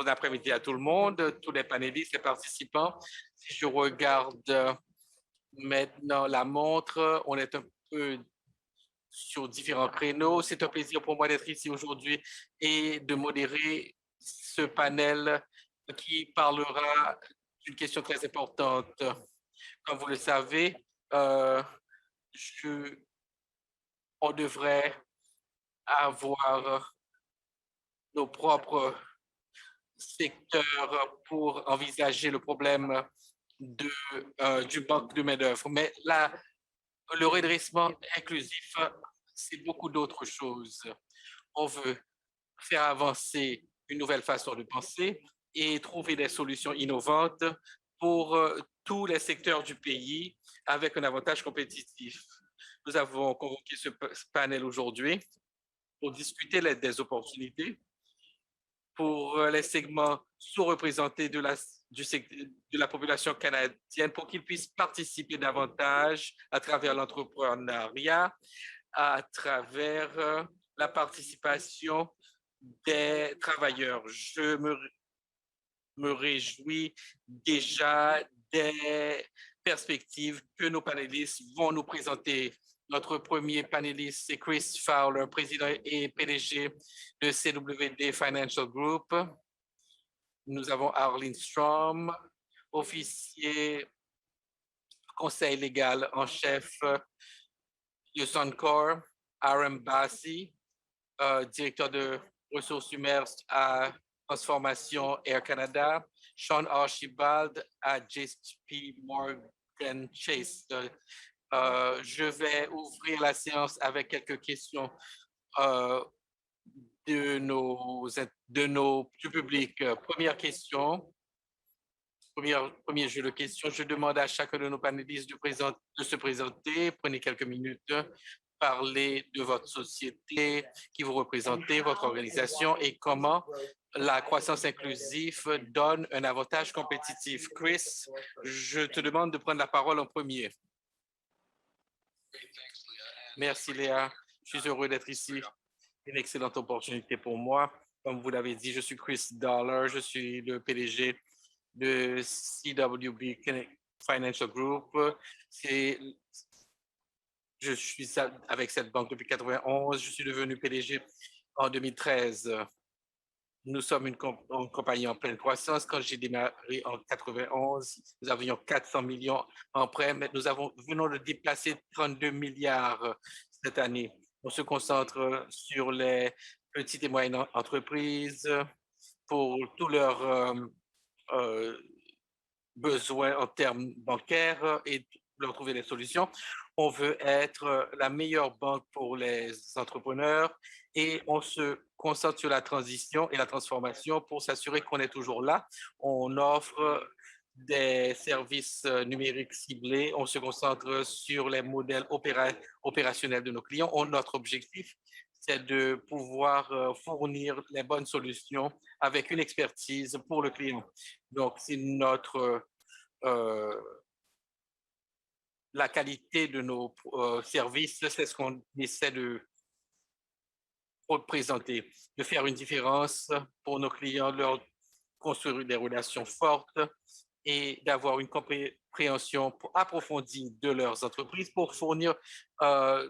Bon après-midi à tout le monde, tous les panélistes, les participants. Si je regarde maintenant la montre, on est un peu sur différents créneaux. C'est un plaisir pour moi d'être ici aujourd'hui et de modérer ce panel qui parlera d'une question très importante. Comme vous le savez, on devrait avoir nos propres secteurs pour envisager le problème du manque de main-d'œuvre. Mais là, le redressement inclusif, c'est beaucoup d'autres choses. On veut faire avancer une nouvelle façon de penser et trouver des solutions innovantes pour tous les secteurs du pays avec un avantage compétitif. Nous avons convoqué ce panel aujourd'hui pour discuter des opportunités pour les segments sous-représentés de la population canadienne pour qu'ils puissent participer davantage à travers l'entrepreneuriat, à travers la participation des travailleurs. Je me réjouis déjà des perspectives que nos panélistes vont nous présenter. Notre premier panéliste, c'est Chris Fowler, président et PDG de CWD Financial Group. Nous avons Arlene Strom, officier conseil légal en chef de Suncor, Aram Bassi, directeur de ressources humaines à Transformation Air Canada, Sean Archibald à JP Morgan Chase. Je vais ouvrir la séance avec quelques questions du public. Première question. Premier jeu de questions. Je demande à chacun de nos panélistes de se présenter. Prenez quelques minutes. Parler de votre société, qui vous représentez, votre organisation et comment la croissance inclusive donne un avantage compétitif. Chris, je te demande de prendre la parole en premier. Merci Léa, je suis heureux d'être ici. Une excellente opportunité pour moi. Comme vous l'avez dit, je suis Chris Dollar, je suis le PDG de CWB Financial Group. Je suis avec cette banque depuis 1991. Je suis devenu PDG en 2013. Nous sommes une compagnie en pleine croissance. Quand j'ai démarré en 1991, nous avions 400 millions en prêts, mais nous venons de déplacer 32 milliards cette année. On se concentre sur les petites et moyennes entreprises pour tous leurs besoins en termes bancaires et leur trouver des solutions. On veut être la meilleure banque pour les entrepreneurs et on se concentre sur la transition et la transformation pour s'assurer qu'on est toujours là. On offre des services numériques ciblés. On se concentre sur les modèles opérationnels de nos clients. Notre objectif, c'est de pouvoir fournir les bonnes solutions avec une expertise pour le client. Donc, c'est la qualité de nos services, c'est ce qu'on essaie de représenter, de faire une différence pour nos clients, leur construire des relations fortes et d'avoir une compréhension approfondie de leurs entreprises pour fournir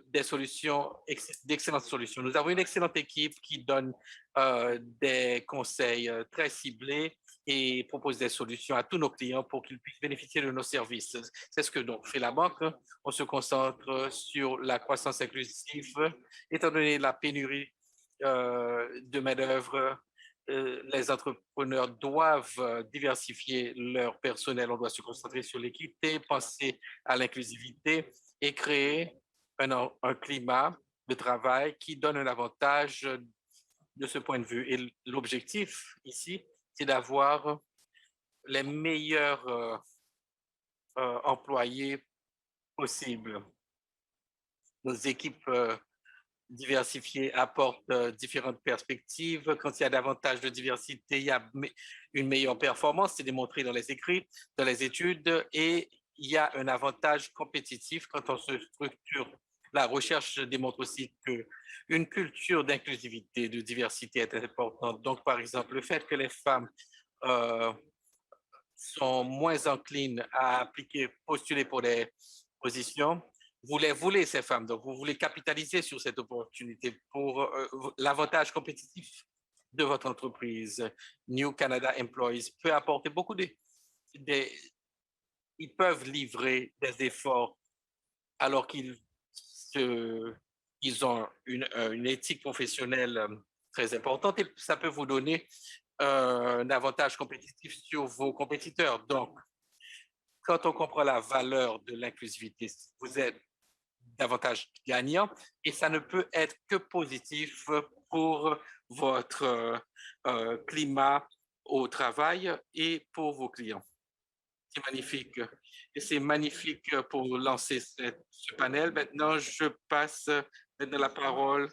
des solutions, d'excellentes solutions. Nous avons une excellente équipe qui donne des conseils très ciblés et propose des solutions à tous nos clients pour qu'ils puissent bénéficier de nos services. C'est ce que donc fait la banque. On se concentre sur la croissance inclusive, étant donné la pénurie de main-d'œuvre. Les entrepreneurs doivent diversifier leur personnel. On doit se concentrer sur l'équité, penser à l'inclusivité et créer un climat de travail qui donne un avantage de ce point de vue. Et l'objectif ici, c'est d'avoir les meilleurs employés possibles. Nos équipes diversifiées apportent différentes perspectives. Quand il y a davantage de diversité, il y a une meilleure performance, c'est démontré dans les écrits, dans les études, et il y a un avantage compétitif quand on se structure La recherche démontre aussi qu'une culture d'inclusivité, de diversité est importante. Donc, par exemple, le fait que les femmes euh, sont moins enclines à appliquer, postuler pour des positions, vous les voulez, ces femmes. Donc, vous voulez capitaliser sur cette opportunité pour l'avantage compétitif de votre entreprise. New Canada Employees peut apporter beaucoup ils peuvent livrer des efforts alors ils ont une éthique professionnelle très importante et ça peut vous donner un avantage compétitif sur vos compétiteurs. Donc, quand on comprend la valeur de l'inclusivité, vous êtes davantage gagnant et ça ne peut être que positif pour votre climat au travail et pour vos clients. C'est magnifique. Et c'est magnifique pour lancer ce panel. Maintenant, je passe maintenant la parole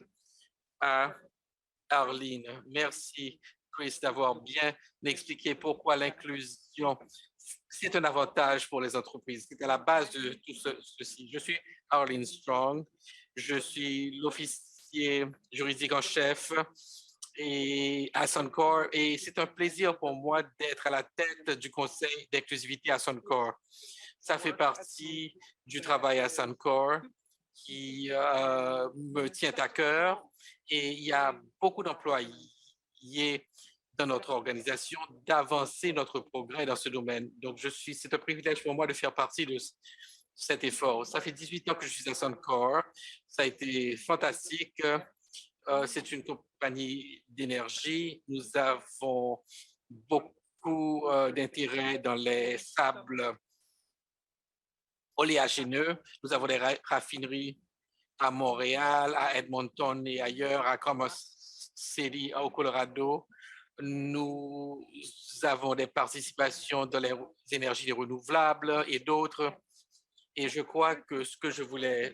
à Arlene. Merci, Chris, d'avoir bien expliqué pourquoi l'inclusion, c'est un avantage pour les entreprises. C'est à la base de tout ceci. Je suis Arlene Strong. Je suis l'officier juridique en chef et à Suncor. Et c'est un plaisir pour moi d'être à la tête du conseil d'inclusivité à Suncor. Ça fait partie du travail à Suncor qui me tient à cœur et il y a beaucoup d'employés dans notre organisation d'avancer notre progrès dans ce domaine. Donc, c'est un privilège pour moi de faire partie de cet effort. Ça fait 18 ans que je suis à Suncor. Ça a été fantastique. C'est une compagnie d'énergie. Nous avons beaucoup d'intérêt dans les sables oléagineux. Nous avons des raffineries à Montréal, à Edmonton et ailleurs, à Commerce City, au Colorado. Nous avons des participations dans les énergies renouvelables et d'autres. Et je crois que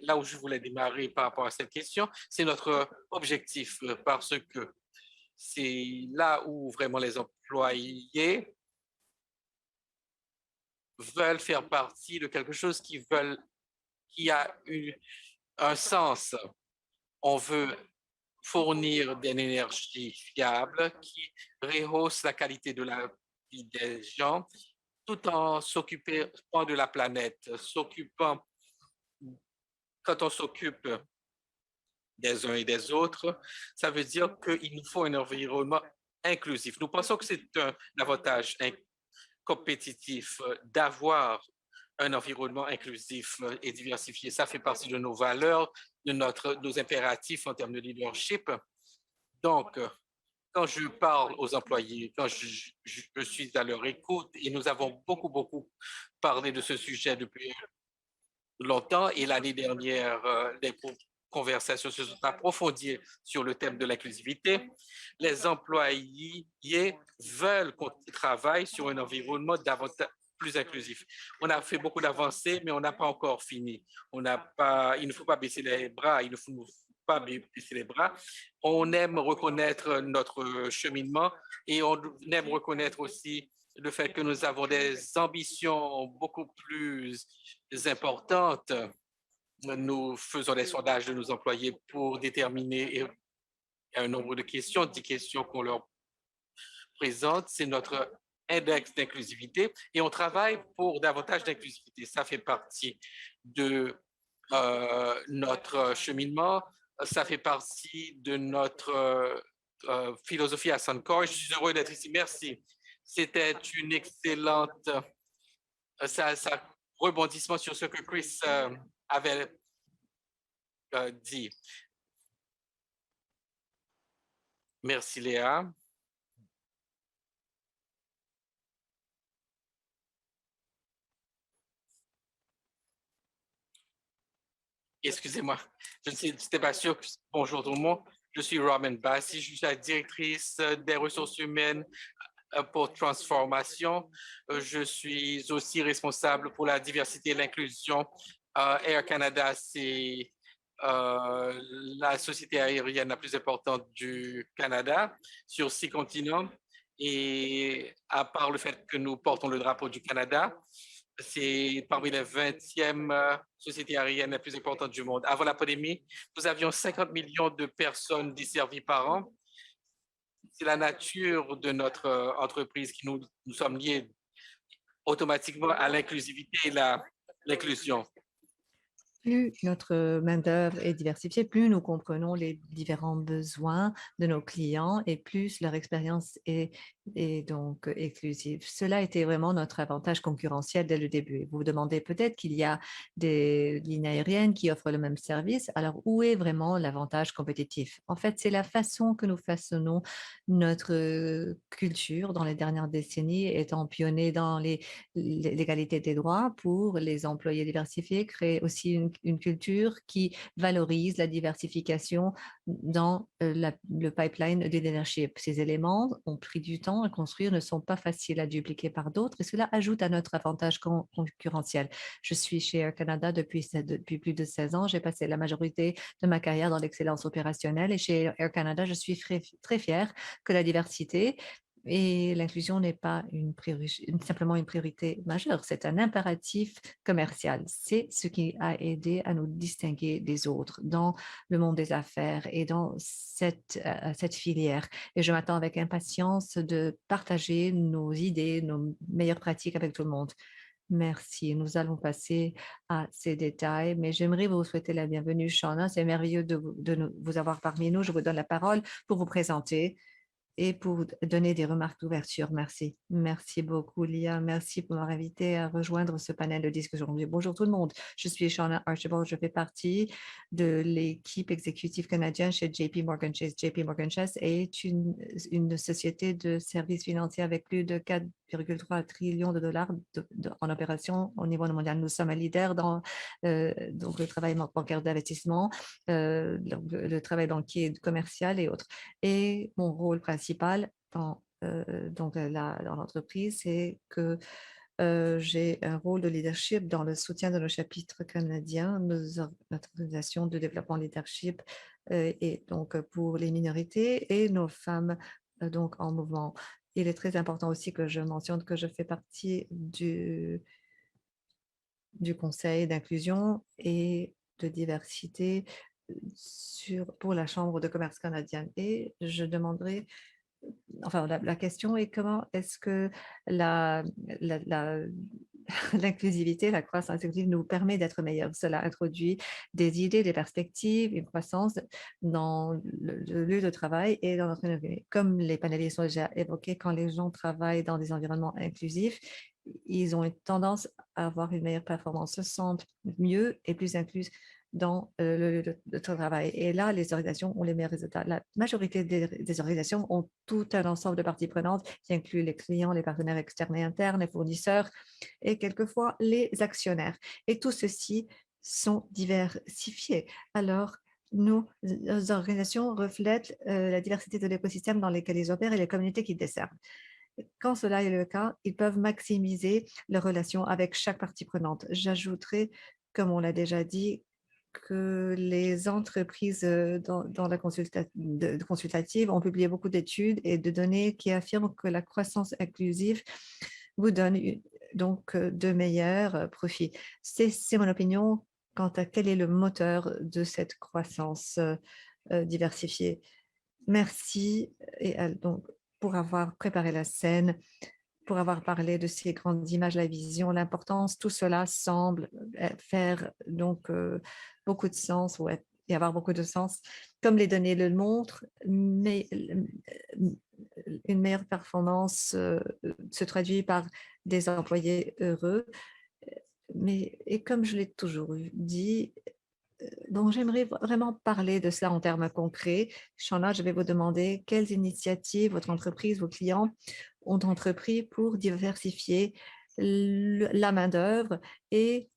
là où je voulais démarrer par rapport à cette question, c'est notre objectif parce que c'est là où vraiment les employés veulent faire partie de quelque chose qui a un sens. On veut fournir une énergie fiable qui rehausse la qualité de la vie des gens tout en s'occupant de la planète, quand on s'occupe des uns et des autres, ça veut dire qu'il nous faut un environnement inclusif. Nous pensons que c'est un avantage compétitif d'avoir un environnement inclusif et diversifié. Ça fait partie de nos valeurs, de nos impératifs en termes de leadership. Donc, quand je parle aux employés, quand je suis à leur écoute, et nous avons beaucoup parlé de ce sujet depuis longtemps, et l'année dernière, les conversations se sont approfondies sur le thème de l'inclusivité. Les employés veulent qu'on travaille sur un environnement davantage plus inclusif. On a fait beaucoup d'avancées, mais on n'a pas encore fini. Il ne faut pas baisser les bras, il ne faut pas baisser les bras. On aime reconnaître notre cheminement et on aime reconnaître aussi le fait que nous avons des ambitions beaucoup plus importantes. Nous faisons des sondages de nos employés pour déterminer un nombre de questions, 10 questions qu'on leur présente. C'est notre index d'inclusivité et on travaille pour davantage d'inclusivité. Ça fait partie de notre cheminement, ça fait partie de notre philosophie à Suncor. Je suis heureux d'être ici. Merci. C'était une excellente rebondissement sur ce que Chris avait dit. Merci Léa. Excusez-moi, je n'étais pas sûr. Bonjour tout le monde. Je suis Robin Bassi, je suis la directrice des ressources humaines pour Transformation. Je suis aussi responsable pour la diversité et l'inclusion. Air Canada, c'est la société aérienne la plus importante du Canada sur 6 continents. Et à part le fait que nous portons le drapeau du Canada, c'est parmi les 20e sociétés aériennes les plus importantes du monde. Avant la pandémie, nous avions 50 millions de personnes desservies par an. C'est la nature de notre entreprise qui nous sommes liés automatiquement à l'inclusivité et l'inclusion. Plus notre main-d'œuvre est diversifiée, plus nous comprenons les différents besoins de nos clients et plus leur expérience est donc exclusive. Cela était vraiment notre avantage concurrentiel dès le début. Vous vous demandez peut-être qu'il y a des lignes aériennes qui offrent le même service. Alors, où est vraiment l'avantage compétitif? En fait, c'est la façon que nous façonnons notre culture dans les dernières décennies, étant pionniers dans l'égalité des droits pour les employés diversifiés, créer aussi une culture qui valorise la diversification dans le pipeline de leadership. Ces éléments ont pris du temps à construire, ne sont pas faciles à dupliquer par d'autres et cela ajoute à notre avantage concurrentiel. Je suis chez Air Canada depuis plus de 16 ans. J'ai passé la majorité de ma carrière dans l'excellence opérationnelle et chez Air Canada, je suis très fière que la diversité et l'inclusion n'est pas simplement une priorité majeure, c'est un impératif commercial. C'est ce qui a aidé à nous distinguer des autres dans le monde des affaires et dans cette filière. Et je m'attends avec impatience de partager nos idées, nos meilleures pratiques avec tout le monde. Merci. Nous allons passer à ces détails, mais j'aimerais vous souhaiter la bienvenue, Shauna. C'est merveilleux de vous avoir parmi nous. Je vous donne la parole pour vous présenter et pour donner des remarques d'ouverture. Merci. Merci beaucoup, Lia. Merci pour m'avoir invité à rejoindre ce panel de discussion aujourd'hui. Bonjour tout le monde. Je suis Shauna Archibald. Je fais partie de l'équipe exécutive canadienne chez JP Morgan Chase. JP Morgan Chase est une société de services financiers avec plus de 4,3 trillions de dollars en opération au niveau mondial. Nous sommes un leader dans donc le travail bancaire d'investissement, le travail banquier commercial et autres. Et mon rôle principal dans dans l'entreprise, c'est que j'ai un rôle de leadership dans le soutien de nos chapitres canadiens, notre organisation de développement leadership et donc pour les minorités et nos femmes donc en mouvement. Il est très important aussi que je mentionne que je fais partie du conseil d'inclusion et de diversité pour la Chambre de commerce canadienne. Et je demanderai, enfin, la question est comment est-ce que l'inclusivité, la croissance inclusive nous permet d'être meilleurs. Cela introduit des idées, des perspectives, une croissance dans le lieu de travail et dans notre environnement. Comme les panélistes ont déjà évoqué, quand les gens travaillent dans des environnements inclusifs, ils ont une tendance à avoir une meilleure performance, se sentent mieux et plus inclus dans le lieu de travail. Et là, les organisations ont les meilleurs résultats. La majorité des organisations ont tout un ensemble de parties prenantes qui incluent les clients, les partenaires externes et internes, les fournisseurs et quelquefois les actionnaires. Et tout ceci sont diversifiés. Alors, nos organisations reflètent la diversité de l'écosystème dans lequel ils opèrent et les communautés qu'ils desservent. Quand cela est le cas, ils peuvent maximiser leurs relations avec chaque partie prenante. J'ajouterai, comme on l'a déjà dit, que les entreprises dans la consultative ont publié beaucoup d'études et de données qui affirment que la croissance inclusive vous donne donc de meilleurs profits. C'est mon opinion quant à quel est le moteur de cette croissance diversifiée. Merci et donc pour avoir préparé la scène, pour avoir parlé de ces grandes images, la vision, l'importance, tout cela semble faire donc beaucoup de sens et avoir beaucoup de sens, comme les données le montrent, mais une meilleure performance se traduit par des employés heureux. Mais, et comme je l'ai toujours dit, donc, j'aimerais vraiment parler de cela en termes concrets. Shauna, je vais vous demander quelles initiatives votre entreprise, vos clients ont entrepris pour diversifier la main-d'œuvre et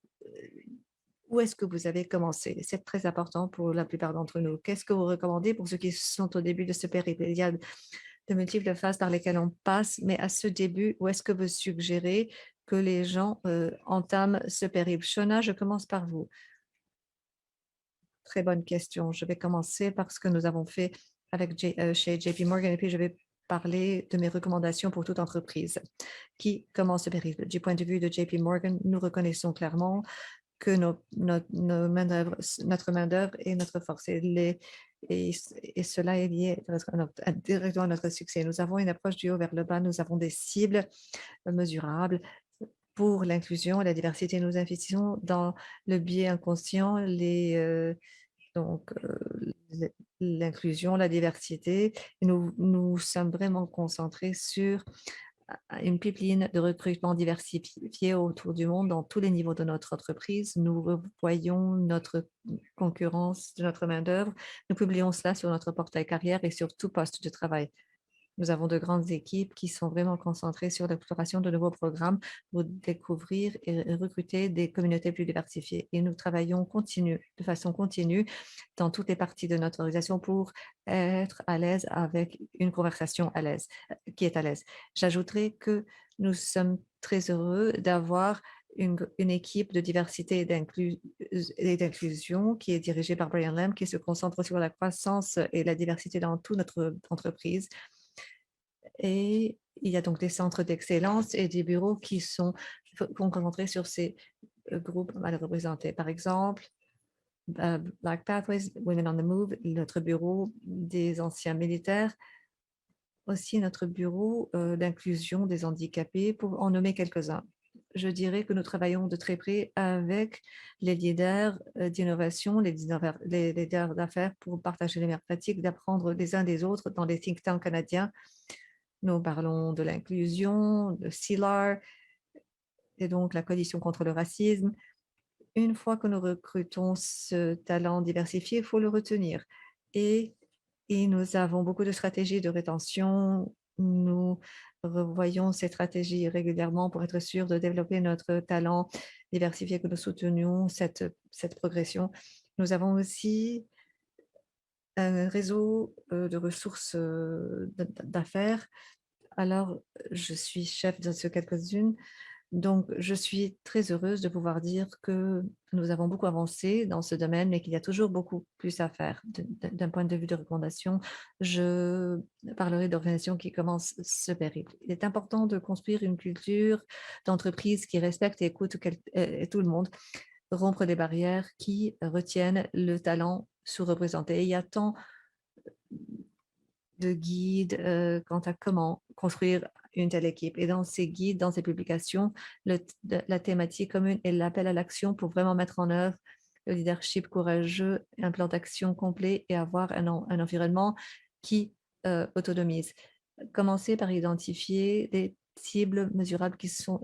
où est-ce que vous avez commencé? C'est très important pour la plupart d'entre nous. Qu'est-ce que vous recommandez pour ceux qui sont au début de ce périple? Il y a de multiples phases par lesquelles on passe, mais à ce début, où est-ce que vous suggérez que les gens entament ce périple? Shauna, je commence par vous. Très bonne question. Je vais commencer par ce que nous avons fait chez JP Morgan et puis je vais parler de mes recommandations pour toute entreprise qui commence ce périple. Du point de vue de JP Morgan, nous reconnaissons clairement que notre main-d'œuvre et notre force. Et cela est lié directement à notre succès. Nous avons une approche du haut vers le bas. Nous avons des cibles mesurables pour l'inclusion et la diversité. Nous investissons dans le biais inconscient, l'inclusion, la diversité. Et nous sommes vraiment concentrés sur une pipeline de recrutement diversifié autour du monde dans tous les niveaux de notre entreprise. Nous voyons notre concurrence de notre main-d'œuvre. Nous publions cela sur notre portail carrière et sur tout poste de travail. Nous avons de grandes équipes qui sont vraiment concentrées sur l'exploration de nouveaux programmes pour découvrir et recruter des communautés plus diversifiées. Et nous travaillons de façon continue dans toutes les parties de notre organisation pour être à l'aise avec une conversation qui est à l'aise. J'ajouterai que nous sommes très heureux d'avoir une équipe de diversité et d'inclusion qui est dirigée par Brian Lamb, qui se concentre sur la croissance et la diversité dans toute notre entreprise. Et il y a donc des centres d'excellence et des bureaux qui sont concentrés sur ces groupes mal représentés. Par exemple, Black Pathways, Women on the Move, notre bureau des anciens militaires, aussi notre bureau d'inclusion des handicapés, pour en nommer quelques-uns. Je dirais que nous travaillons de très près avec les leaders d'innovation, les leaders d'affaires pour partager les meilleures pratiques, d'apprendre les uns des autres dans les think tanks canadiens. Nous parlons de l'inclusion, de CELAR et donc la coalition contre le racisme. Une fois que nous recrutons ce talent diversifié, il faut le retenir. Et nous avons beaucoup de stratégies de rétention. Nous revoyons ces stratégies régulièrement pour être sûr de développer notre talent diversifié, que nous soutenions cette progression. Nous avons aussi un réseau de ressources d'affaires. Alors, je suis chef de ce quelques-unes. Donc, je suis très heureuse de pouvoir dire que nous avons beaucoup avancé dans ce domaine, mais qu'il y a toujours beaucoup plus à faire. D'un point de vue de recommandation, je parlerai d'organisations qui commencent ce périple. Il est important de construire une culture d'entreprise qui respecte et écoute tout le monde, rompre les barrières qui retiennent le talent sous-représenté. Il y a tant de guides quant à comment construire une telle équipe. Et dans ces guides, dans ces publications, la thématique commune est l'appel à l'action pour vraiment mettre en œuvre le leadership courageux, un plan d'action complet et avoir un environnement qui autonomise. Commencer par identifier des cibles mesurables qui sont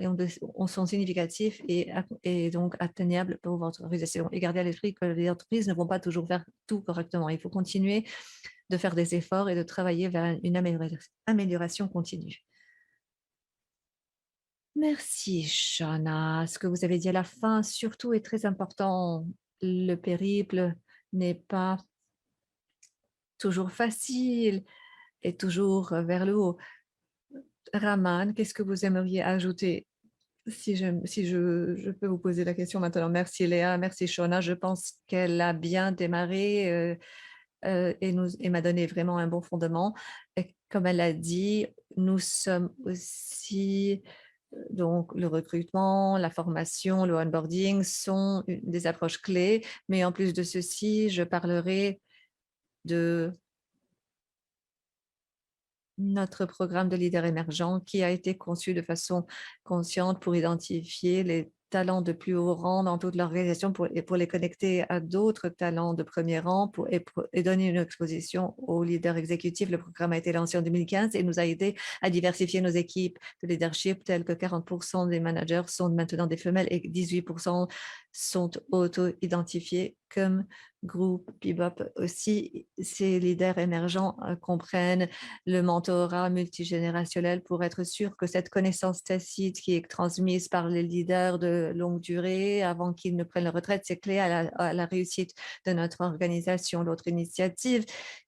significatifs et donc atteignables pour votre organisation. Et garder à l'esprit que les entreprises ne vont pas toujours faire tout correctement. Il faut continuer de faire des efforts et de travailler vers une amélioration continue. Merci, Shana. Ce que vous avez dit à la fin, surtout, est très important. Le périple n'est pas toujours facile et toujours vers le haut. Raman, qu'est-ce que vous aimeriez ajouter? Si je peux vous poser la question maintenant. Merci Léa, merci Shona. Je pense qu'elle a bien démarré et m'a donné vraiment un bon fondement. Et comme elle l'a dit, nous sommes aussi, donc le recrutement, la formation, le onboarding sont des approches clés. Mais en plus de ceci, je parlerai de notre programme de leader émergent qui a été conçu de façon consciente pour identifier les talents de plus haut rang dans toute l'organisation pour les connecter à d'autres talents de premier rang et donner une exposition aux leaders exécutifs. Le programme a été lancé en 2015 et nous a aidé à diversifier nos équipes de leadership, telles que 40% des managers sont maintenant des femelles et 18% sont auto-identifiés comme groupe Bebop. Aussi, ces leaders émergents comprennent le mentorat multigénérationnel pour être sûr que cette connaissance tacite qui est transmise par les leaders de longue durée avant qu'ils ne prennent leur retraite, c'est clé à la réussite de notre organisation. L'autre initiative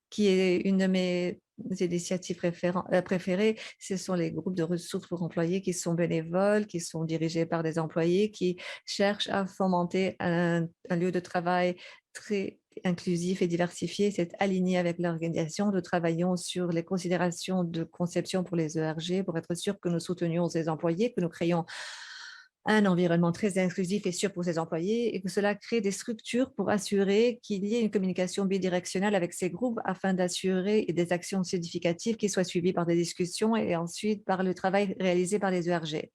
qui est une de mes initiatives préférées, ce sont les groupes de ressources pour employés qui sont bénévoles, qui sont dirigés par des employés qui cherchent à fomenter un lieu de travail très inclusif et diversifié, c'est aligné avec l'organisation. Nous travaillons sur les considérations de conception pour les ERG pour être sûr que nous soutenions ces employés, que nous créons un environnement très inclusif et sûr pour ses employés et que cela crée des structures pour assurer qu'il y ait une communication bidirectionnelle avec ces groupes afin d'assurer des actions significatives qui soient suivies par des discussions et ensuite par le travail réalisé par les ERG.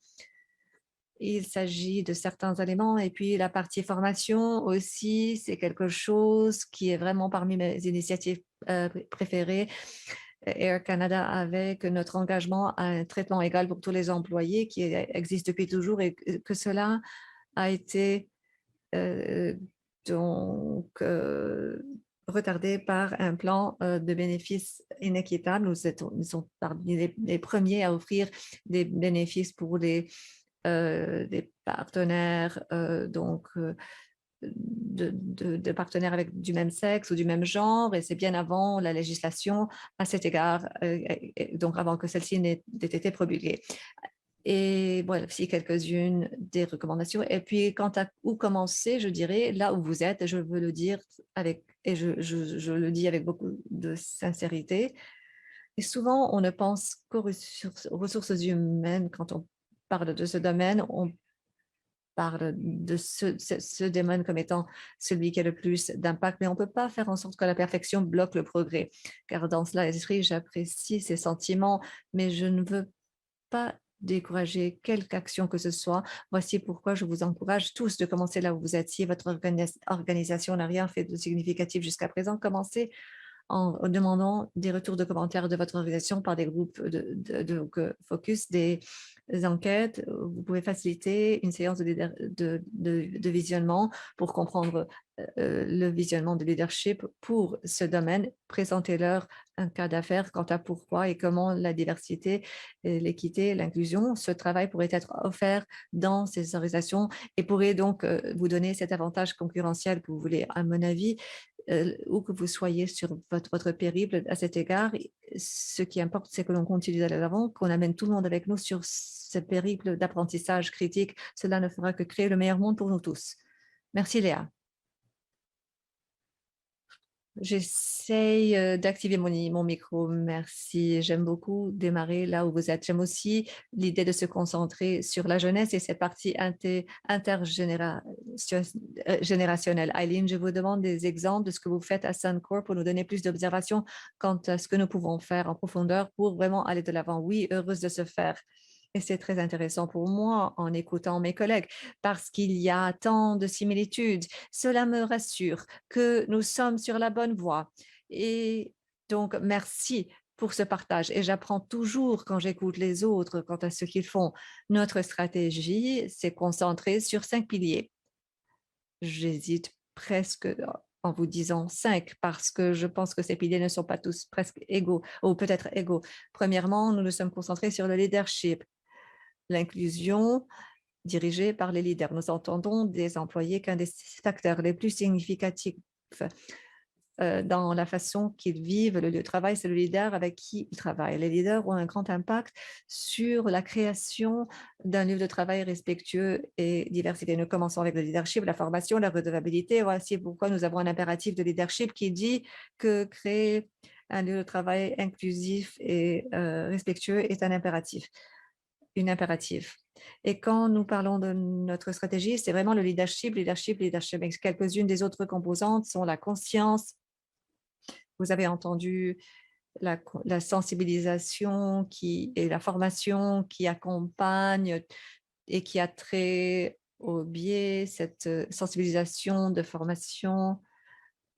Il s'agit de certains éléments et puis la partie formation aussi, c'est quelque chose qui est vraiment parmi mes initiatives préférées. Air Canada avec notre engagement à un traitement égal pour tous les employés qui existe depuis toujours et que cela a été donc retardé par un plan de bénéfices inéquitable. Nous sommes parmi les premiers à offrir des bénéfices pour des partenaires de partenaires avec du même sexe ou du même genre, et c'est bien avant la législation à cet égard, donc avant que celle-ci n'ait été promulguée. Et voilà, voici quelques-unes des recommandations. Et puis, quant à où commencer, je dirais, là où vous êtes, je veux le dire et je le dis avec beaucoup de sincérité. Et souvent, on ne pense qu'aux ressources humaines quand on parle de ce domaine. On parle de ce domaine comme étant celui qui a le plus d'impact, mais on ne peut pas faire en sorte que la perfection bloque le progrès. Car dans cela, esprit, j'apprécie ces sentiments, mais je ne veux pas décourager quelque action que ce soit. Voici pourquoi je vous encourage tous de commencer là où vous êtes. Si votre organisation n'a rien fait de significatif jusqu'à présent, commencez en demandant des retours de commentaires de votre organisation par des groupes de focus, des enquêtes. Vous pouvez faciliter une séance de visionnement pour comprendre le visionnement de leadership pour ce domaine. Présentez-leur un cas d'affaires quant à pourquoi et comment la diversité, l'équité, l'inclusion, ce travail pourrait être offert dans ces organisations et pourrait donc vous donner cet avantage concurrentiel que vous voulez. À mon avis, où que vous soyez sur votre périple à cet égard, ce qui importe, c'est que l'on continue d'aller de l'avant, qu'on amène tout le monde avec nous sur ce périple d'apprentissage critique. Cela ne fera que créer le meilleur monde pour nous tous. Merci Léa. J'essaye d'activer mon micro. Merci. J'aime beaucoup démarrer là où vous êtes. J'aime aussi l'idée de se concentrer sur la jeunesse et cette partie intergénérationnelle. Eileen, je vous demande des exemples de ce que vous faites à Suncorp pour nous donner plus d'observations quant à ce que nous pouvons faire en profondeur pour vraiment aller de l'avant. Oui, heureuse de se faire. Et c'est très intéressant pour moi en écoutant mes collègues parce qu'il y a tant de similitudes. Cela me rassure que nous sommes sur la bonne voie. Et donc, merci pour ce partage. Et j'apprends toujours quand j'écoute les autres quant à ce qu'ils font. Notre stratégie s'est concentrée sur 5 piliers. J'hésite presque en vous disant 5 parce que je pense que ces piliers ne sont pas tous presque égaux ou peut-être égaux. Premièrement, nous nous sommes concentrés sur le leadership, l'inclusion dirigée par les leaders. Nous entendons des employés qu'un des facteurs les plus significatifs dans la façon qu'ils vivent le lieu de travail, c'est le leader avec qui ils travaillent. Les leaders ont un grand impact sur la création d'un lieu de travail respectueux et diversifié. Nous commençons avec le leadership, la formation, la redevabilité. Voici pourquoi nous avons un impératif de leadership qui dit que créer un lieu de travail inclusif et respectueux est un impératif. Une impérative. Et quand nous parlons de notre stratégie, c'est vraiment le leadership, leadership, leadership. Quelques-unes des autres composantes sont la conscience. Vous avez entendu la sensibilisation et la formation qui accompagne et qui a trait au biais, cette sensibilisation de formation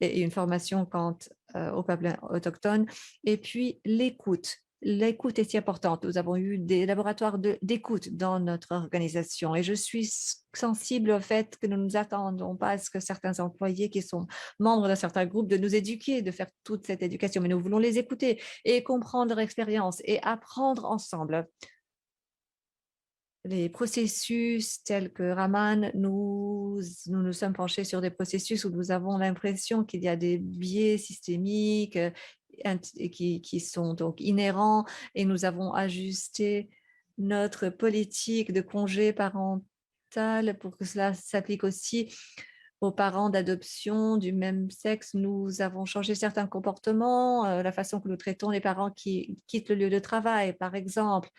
et une formation quant au peuple autochtone. Et puis l'écoute. L'écoute est si importante. Nous avons eu des laboratoires d'écoute dans notre organisation et je suis sensible au fait que nous ne nous attendons pas à ce que certains employés qui sont membres d'un certain groupe de nous éduquer, de faire toute cette éducation, mais nous voulons les écouter et comprendre leur expérience et apprendre ensemble. Les processus tels que Raman, nous nous sommes penchés sur des processus où nous avons l'impression qu'il y a des biais systémiques qui sont donc inhérents et nous avons ajusté notre politique de congé parental pour que cela s'applique aussi aux parents d'adoption du même sexe, nous avons changé certains comportements, la façon que nous traitons les parents qui quittent le lieu de travail, par exemple,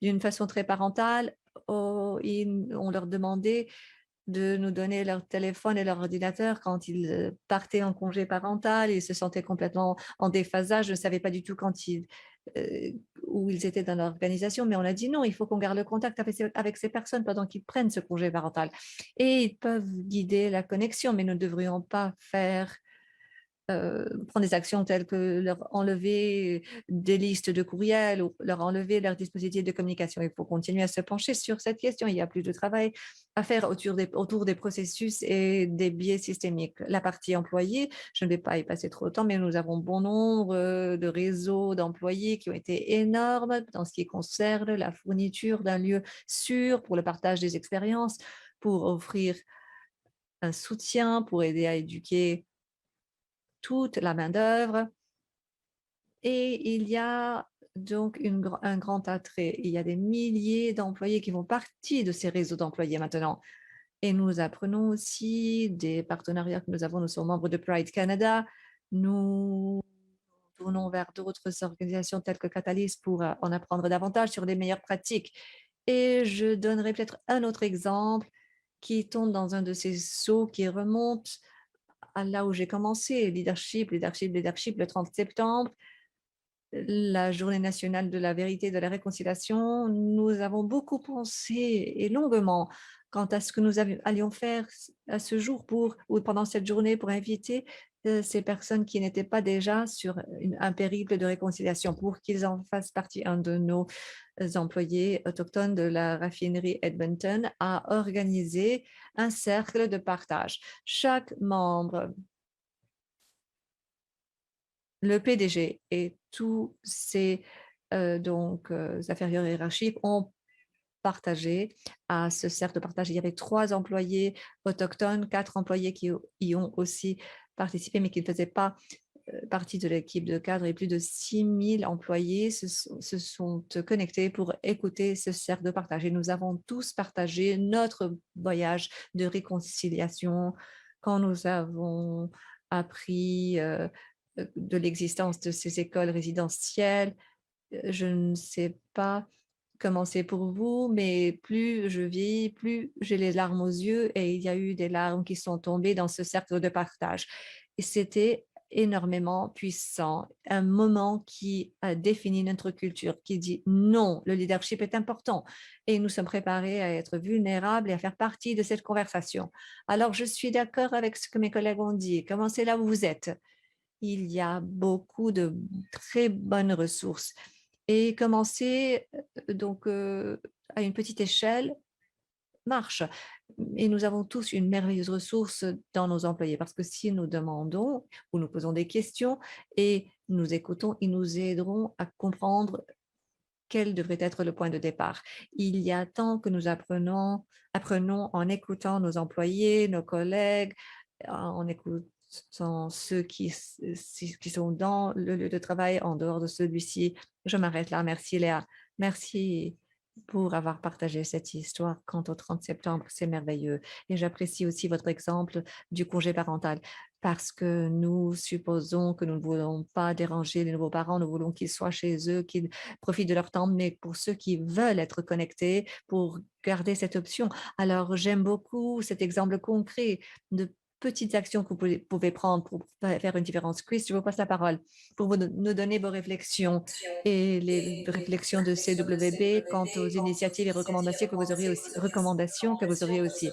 d'une façon très parentale. On leur demandait de nous donner leur téléphone et leur ordinateur quand ils partaient en congé parental. Ils se sentaient complètement en déphasage, ne savaient pas du tout euh, où ils étaient dans l'organisation, mais on a dit non, il faut qu'on garde le contact avec ces personnes pendant qu'ils prennent ce congé parental. Et ils peuvent guider la connexion, mais nous ne devrions pas prendre des actions telles que leur enlever des listes de courriels ou leur enlever leurs dispositifs de communication. Il faut continuer à se pencher sur cette question. Il y a plus de travail à faire autour des processus et des biais systémiques. La partie employée, je ne vais pas y passer trop de temps, mais nous avons bon nombre de réseaux d'employés qui ont été énormes dans ce qui concerne la fourniture d'un lieu sûr pour le partage des expériences, pour offrir un soutien, pour aider à éduquer toute la main-d'œuvre. Et il y a donc un grand attrait. Il y a des milliers d'employés qui font partie de ces réseaux d'employés maintenant. Et nous apprenons aussi des partenariats que nous avons. Nous sommes membres de Pride Canada. Nous tournons vers d'autres organisations telles que Catalyst pour en apprendre davantage sur les meilleures pratiques. Et je donnerai peut-être un autre exemple qui tombe dans un de ces sauts qui remonte à là où j'ai commencé, leadership, leadership, leadership, le 30 septembre, la journée nationale de la vérité et de la réconciliation. Nous avons beaucoup pensé et longuement quant à ce que nous allions faire à ce jour ou pendant cette journée pour inviter ces personnes qui n'étaient pas déjà sur un périple de réconciliation pour qu'ils en fassent partie. Un de nos employés autochtones de la raffinerie Edmonton a organisé un cercle de partage. Chaque membre, le PDG et tous ses inférieurs hiérarchiques ont partagé à ce cercle de partage. Il y avait 3 employés autochtones, 4 employés qui y ont aussi participé, mais qui ne faisaient pas partie de l'équipe de cadre, et plus de 6000 employés se sont connectés pour écouter ce cercle de partage. Et nous avons tous partagé notre voyage de réconciliation quand nous avons appris de l'existence de ces écoles résidentielles. Je ne sais pas comment c'est pour vous, mais plus je vieillis, plus j'ai les larmes aux yeux, et il y a eu des larmes qui sont tombées dans ce cercle de partage. Et c'était énormément puissant, un moment qui a défini notre culture, qui dit non, le leadership est important et nous sommes préparés à être vulnérables et à faire partie de cette conversation. Alors, je suis d'accord avec ce que mes collègues ont dit. Commencez là où vous êtes. Il y a beaucoup de très bonnes ressources et commencer à une petite échelle marche. Et nous avons tous une merveilleuse ressource dans nos employés parce que si nous demandons ou nous posons des questions et nous écoutons, ils nous aideront à comprendre quel devrait être le point de départ. Il y a tant que nous apprenons en écoutant nos employés, nos collègues, en écoutant ceux qui sont dans le lieu de travail, en dehors de celui-ci. Je m'arrête là. Merci Léa. Merci pour avoir partagé cette histoire. Quant au 30 septembre, c'est merveilleux. Et j'apprécie aussi votre exemple du congé parental parce que nous supposons que nous ne voulons pas déranger les nouveaux parents, nous voulons qu'ils soient chez eux, qu'ils profitent de leur temps, mais pour ceux qui veulent être connectés, pour garder cette option. Alors, j'aime beaucoup cet exemple concret de petites actions que vous pouvez prendre pour faire une différence. Chris, je vous passe la parole pour nous donner vos réflexions et les réflexions de CWB quant aux initiatives et recommandations que vous auriez aussi.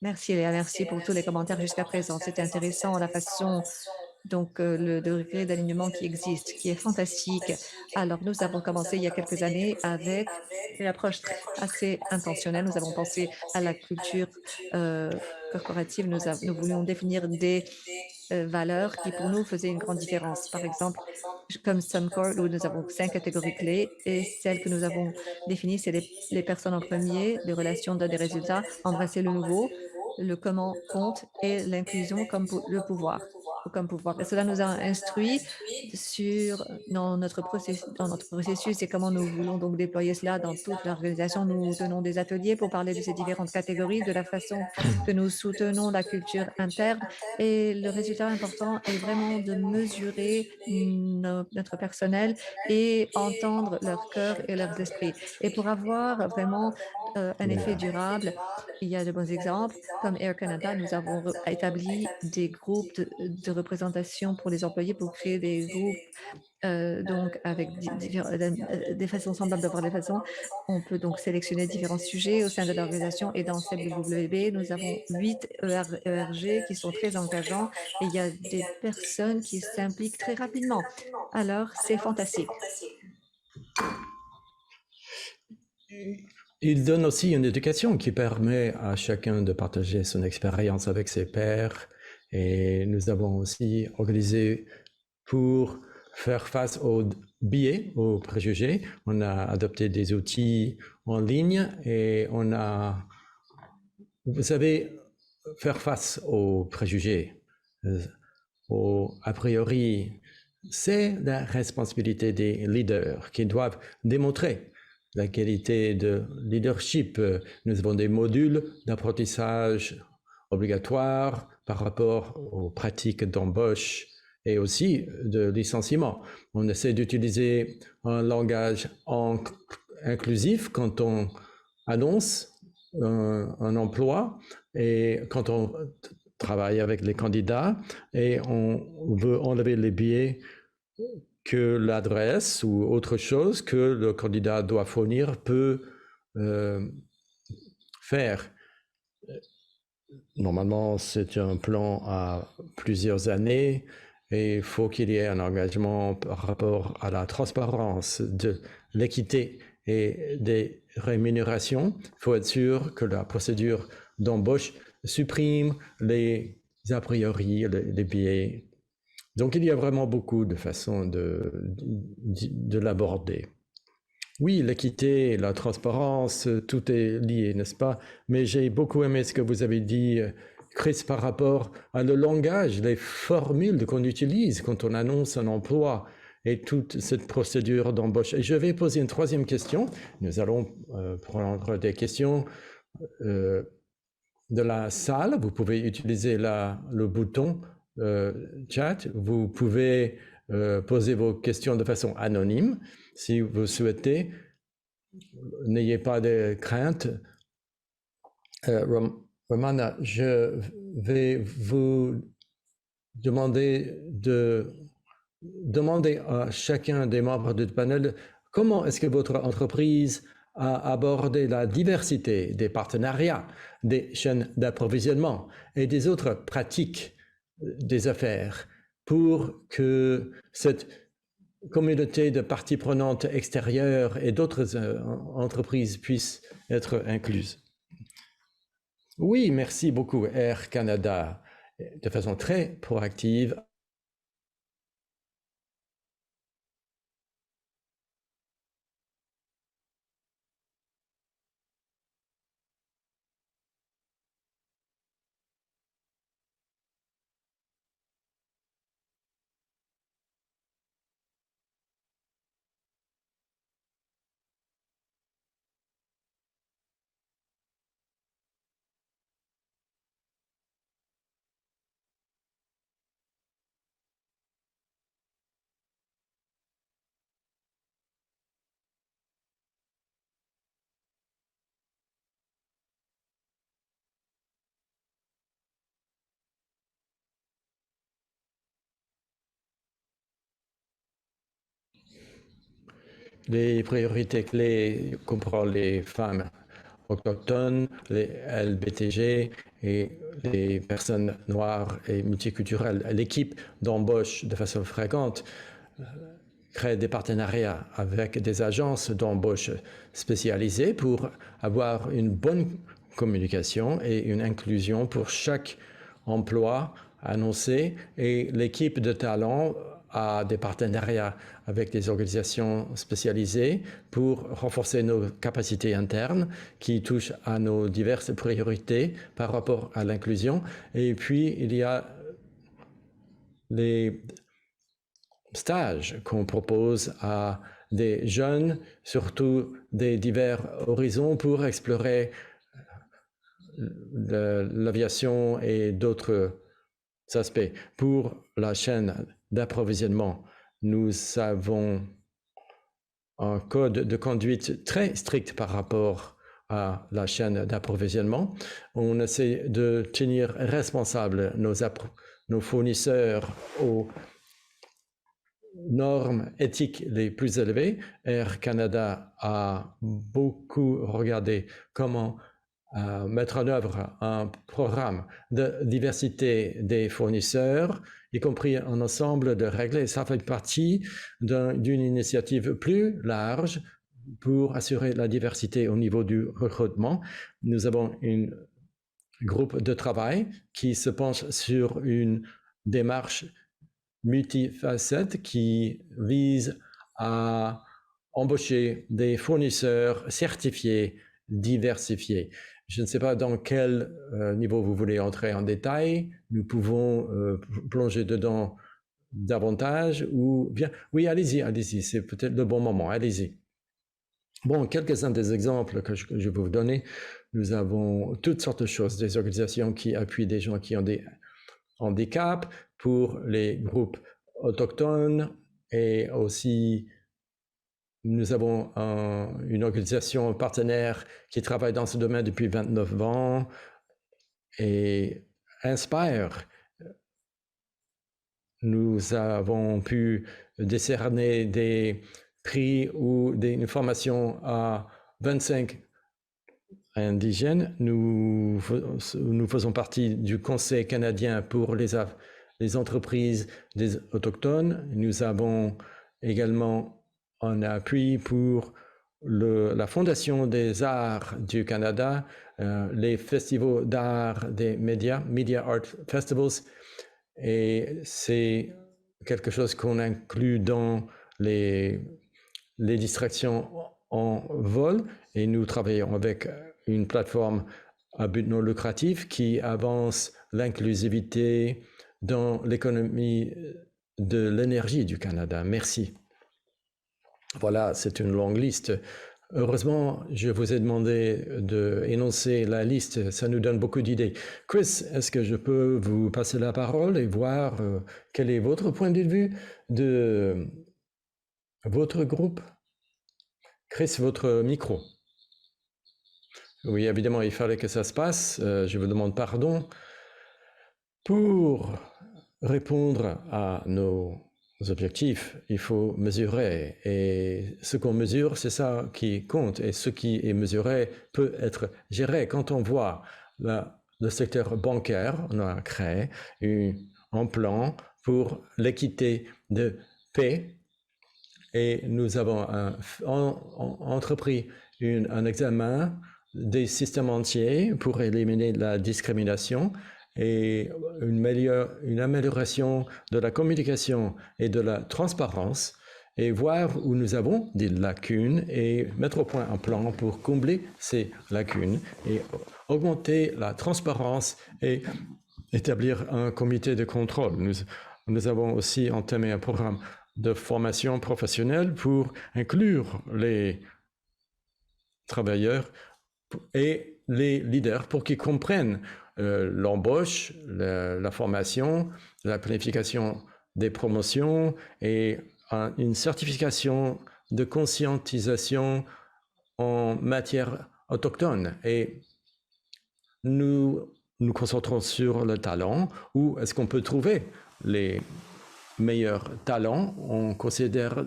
Merci Léa, merci pour tous les commentaires jusqu'à présent. C'est intéressant la façon, le degré d'alignement qui existe, qui est fantastique. Alors, nous avons commencé il y a quelques années avec une approche assez intentionnelle. Nous avons pensé à la culture corporative. Nous voulions définir des valeurs qui, pour nous, faisaient une grande différence. Par exemple, comme Suncor, où nous avons 5 catégories clés et celles que nous avons définies, c'est les personnes en premier, les relations donnent des résultats, embrasser le nouveau, le comment compte et l'inclusion comme le pouvoir. comme pouvoir. Et cela nous a instruit dans notre processus et comment nous voulons donc déployer cela dans toute l'organisation. Nous tenons des ateliers pour parler de ces différentes catégories, de la façon que nous soutenons la culture interne. Et le résultat important est vraiment de mesurer notre personnel et entendre leur cœur et leurs esprits. Et pour avoir vraiment un effet durable, il y a de bons exemples. Comme Air Canada, nous avons établi des groupes de représentation pour les employés pour créer des groupes donc avec des façons semblables d'avoir des façons. On peut donc sélectionner différents sujets au sein de l'organisation et dans CWB, nous avons 8 ERG qui sont très engageants et il y a des personnes qui s'impliquent très rapidement. Alors, c'est fantastique. Il donne aussi une éducation qui permet à chacun de partager son expérience avec ses pairs. Et nous avons aussi organisé pour faire face aux biais, aux préjugés. On a adopté des outils en ligne et on a, vous savez, faire face aux préjugés, a priori, c'est la responsabilité des leaders qui doivent démontrer la qualité de leadership. Nous avons des modules d'apprentissage obligatoires par rapport aux pratiques d'embauche et aussi de licenciement. On essaie d'utiliser un langage inclusif quand on annonce un emploi et quand on travaille avec les candidats et on veut enlever les biais que l'adresse ou autre chose que le candidat doit fournir peut faire. Normalement, c'est un plan à plusieurs années et il faut qu'il y ait un engagement par rapport à la transparence, de l'équité et des rémunérations. Il faut être sûr que la procédure d'embauche supprime les a priori, les biais. Donc, il y a vraiment beaucoup de façons de l'aborder. Oui, l'équité, la transparence, tout est lié, n'est-ce pas? Mais j'ai beaucoup aimé ce que vous avez dit, Chris, par rapport à le langage, les formules qu'on utilise quand on annonce un emploi et toute cette procédure d'embauche. Et je vais poser une troisième question. Nous allons prendre des questions de la salle. Vous pouvez utiliser le bouton chat. Vous pouvez poser vos questions de façon anonyme. Si vous souhaitez, n'ayez pas de crainte. Romana, je vais vous demander à chacun des membres du panel comment est-ce que votre entreprise a abordé la diversité des partenariats, des chaînes d'approvisionnement et des autres pratiques des affaires pour que cette communauté de parties prenantes extérieures et d'autres entreprises puissent être incluses. Oui, merci beaucoup Air Canada, de façon très proactive. Les priorités clés comprennent les femmes autochtones, les LBTG et les personnes noires et multiculturelles. L'équipe d'embauche de façon fréquente crée des partenariats avec des agences d'embauche spécialisées pour avoir une bonne communication et une inclusion pour chaque emploi annoncé. Et l'équipe de talent a des partenariats avec des organisations spécialisées pour renforcer nos capacités internes qui touchent à nos diverses priorités par rapport à l'inclusion. Et puis, il y a les stages qu'on propose à des jeunes, surtout des divers horizons, pour explorer l'aviation et d'autres aspects. Pour la chaîne d'approvisionnement, nous avons un code de conduite très strict par rapport à la chaîne d'approvisionnement. On essaie de tenir responsables nos fournisseurs aux normes éthiques les plus élevées. Air Canada a beaucoup regardé comment mettre en œuvre un programme de diversité des fournisseurs, y compris un ensemble de règles. Et ça fait partie d'une initiative plus large pour assurer la diversité au niveau du recrutement. Nous avons un groupe de travail qui se penche sur une démarche multifacette qui vise à embaucher des fournisseurs certifiés, diversifiés. Je ne sais pas dans quel niveau vous voulez entrer en détail. Nous pouvons plonger dedans davantage ou bien... Oui, allez-y, c'est peut-être le bon moment, allez-y. Bon, quelques-uns des exemples que je vais vous donner. Nous avons toutes sortes de choses, des organisations qui appuient des gens qui ont des handicaps, pour les groupes autochtones, et aussi nous avons une organisation partenaire qui travaille dans ce domaine depuis 29 ans, et Inspire. Nous avons pu décerner des prix ou une formation à 25 indigènes. Nous faisons partie du Conseil canadien pour les entreprises des autochtones. Nous avons également un appui pour la Fondation des arts du Canada, les festivals d'art des médias, Media Art Festivals, et c'est quelque chose qu'on inclut dans les distractions en vol, et nous travaillons avec une plateforme à but non lucratif qui avance l'inclusivité dans l'économie de l'énergie du Canada. Merci. Voilà, c'est une longue liste. Heureusement, je vous ai demandé d'énoncer la liste, ça nous donne beaucoup d'idées. Chris, est-ce que je peux vous passer la parole et voir quel est votre point de vue de votre groupe? Chris, votre micro. Oui, évidemment, il fallait que ça se passe. Je vous demande pardon. Pour répondre à nos objectifs, il faut mesurer. Et ce qu'on mesure, c'est ça qui compte. Et ce qui est mesuré peut être géré. Quand on voit le secteur bancaire, on a créé un plan pour l'équité de paie. Et nous avons entrepris un examen des systèmes entiers pour éliminer la discrimination et une amélioration de la communication et de la transparence, et voir où nous avons des lacunes et mettre au point un plan pour combler ces lacunes et augmenter la transparence et établir un comité de contrôle. Nous avons aussi entamé un programme de formation professionnelle pour inclure les travailleurs et les leaders pour qu'ils comprennent l'embauche, la formation, la planification des promotions et une certification de conscientisation en matière autochtone. Et nous nous concentrons sur le talent. Où est-ce qu'on peut trouver les meilleurs talents? On considère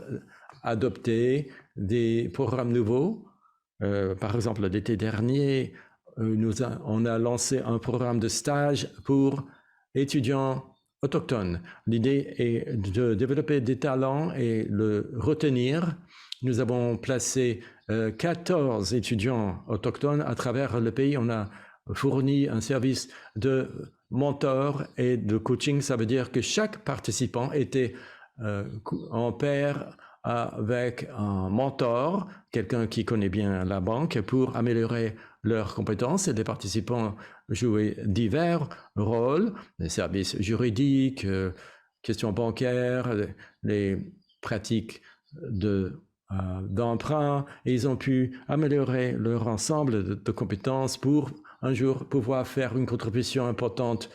adopter des programmes nouveaux. Par exemple, l'été dernier, on a lancé un programme de stage pour étudiants autochtones. L'idée est de développer des talents et le retenir. Nous avons placé 14 étudiants autochtones à travers le pays. On a fourni un service de mentor et de coaching. Ça veut dire que chaque participant était en pair avec un mentor, quelqu'un qui connaît bien la banque, pour améliorer leurs compétences. Et les participants jouaient divers rôles, des services juridiques questions bancaires, les pratiques d'emprunt, et ils ont pu améliorer leur ensemble de compétences pour un jour pouvoir faire une contribution importante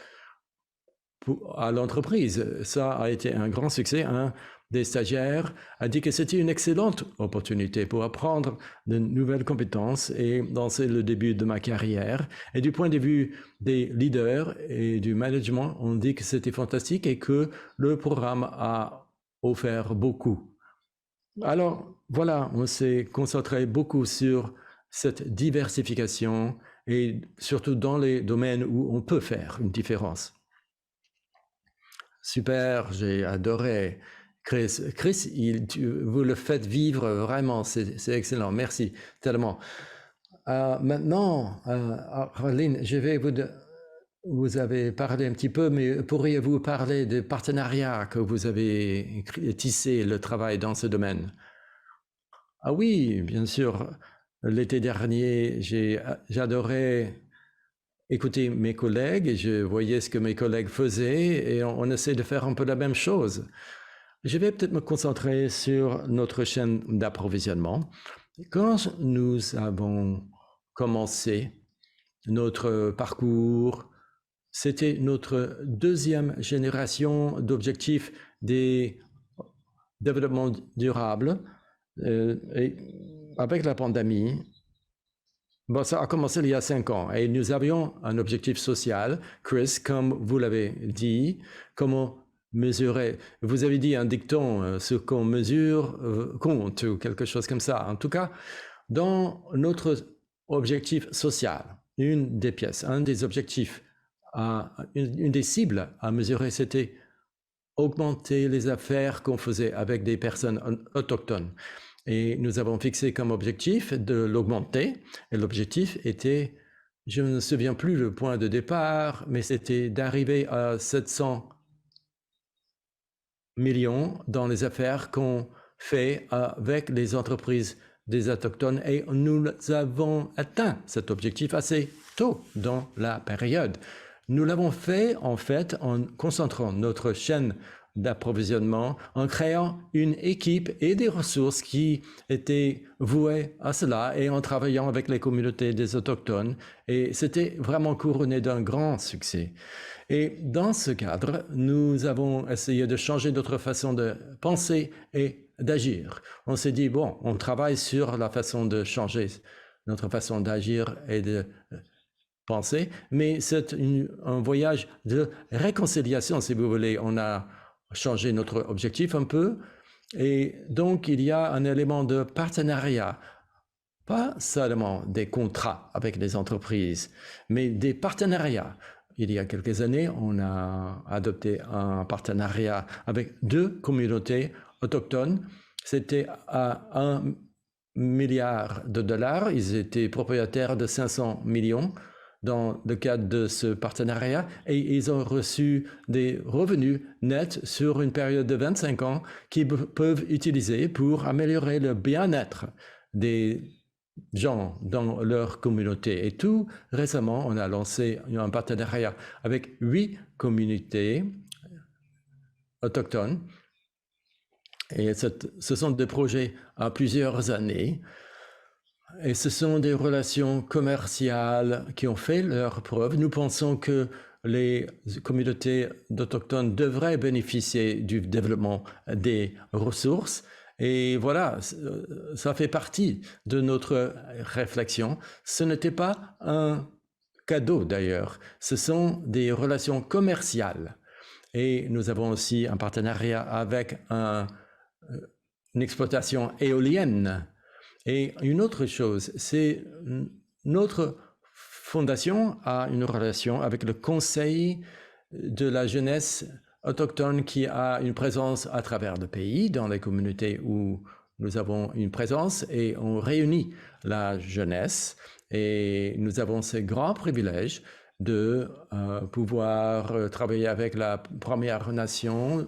à l'entreprise. Ça a été un grand succès. Un des stagiaires a dit que c'était une excellente opportunité pour apprendre de nouvelles compétences, et c'est le début de ma carrière. Et du point de vue des leaders et du management, on dit que c'était fantastique et que le programme a offert beaucoup. Alors voilà, on s'est concentré beaucoup sur cette diversification et surtout dans les domaines où on peut faire une différence. Super, j'ai adoré. Chris, vous le faites vivre vraiment, c'est excellent, merci tellement. Maintenant, Arlene, vous avez parlé un petit peu, mais pourriez-vous parler des partenariats que vous avez tissés, le travail dans ce domaine? Ah oui, bien sûr. L'été dernier, j'adorais écouter mes collègues et je voyais ce que mes collègues faisaient et on essaie de faire un peu la même chose. Je vais peut-être me concentrer sur notre chaîne d'approvisionnement. Quand nous avons commencé notre parcours, c'était notre deuxième génération d'objectifs des développements durables. Et avec la pandémie, ça a commencé il y a 5 ans et nous avions un objectif social. Chris, comme vous l'avez dit, comment mesurer? Vous avez dit un dicton, ce qu'on mesure compte ou quelque chose comme ça. En tout cas, dans notre objectif social, une des pièces, un des objectifs, une des cibles à mesurer, c'était augmenter les affaires qu'on faisait avec des personnes autochtones. Et nous avons fixé comme objectif de l'augmenter. Et l'objectif était, je ne me souviens plus le point de départ, mais c'était d'arriver à 700 millions dans les affaires qu'on fait avec les entreprises des autochtones. Et nous avons atteint cet objectif assez tôt dans la période. Nous l'avons fait en fait en concentrant notre chaîne d'approvisionnement, en créant une équipe et des ressources qui étaient vouées à cela et en travaillant avec les communautés des autochtones. Et c'était vraiment couronné d'un grand succès. Et dans ce cadre, nous avons essayé de changer notre façon de penser et d'agir. On s'est dit, bon, on travaille sur la façon de changer notre façon d'agir et de penser, mais c'est un voyage de réconciliation, si vous voulez. On a changé notre objectif un peu, et donc il y a un élément de partenariat, pas seulement des contrats avec les entreprises, mais des partenariats. Il y a quelques années, on a adopté un partenariat avec 2 communautés autochtones. C'était à $1 milliard. Ils étaient propriétaires de 500 millions dans le cadre de ce partenariat et ils ont reçu des revenus nets sur une période de 25 ans qu'ils peuvent utiliser pour améliorer le bien-être des gens dans leur communauté. Et tout récemment, on a lancé un partenariat avec 8 communautés autochtones. Et ce sont des projets à plusieurs années. Et ce sont des relations commerciales qui ont fait leur preuve. Nous pensons que les communautés d'Autochtones devraient bénéficier du développement des ressources. Et voilà, ça fait partie de notre réflexion. Ce n'était pas un cadeau d'ailleurs, ce sont des relations commerciales. Et nous avons aussi un partenariat avec une exploitation éolienne. Et une autre chose, c'est notre fondation a une relation avec le Conseil de la jeunesse autochtone qui a une présence à travers le pays, dans les communautés où nous avons une présence, et on réunit la jeunesse. Et nous avons ce grand privilège de pouvoir travailler avec la Première Nation.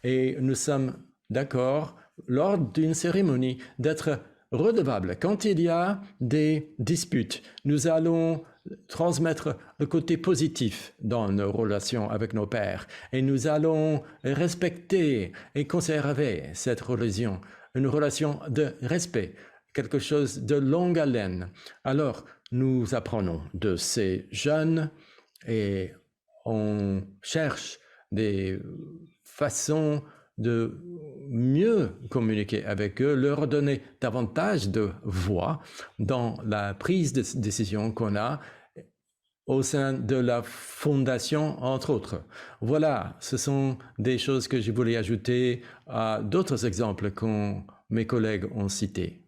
Et nous sommes d'accord lors d'une cérémonie d'être redevables. Quand il y a des disputes, nous allons transmettre le côté positif dans nos relations avec nos pairs et nous allons respecter et conserver cette relation, une relation de respect, quelque chose de longue haleine. Alors, nous apprenons de ces jeunes et on cherche des façons de mieux communiquer avec eux, leur donner davantage de voix dans la prise de décision qu'on a au sein de la fondation, entre autres. Voilà, ce sont des choses que je voulais ajouter à d'autres exemples que mes collègues ont cités.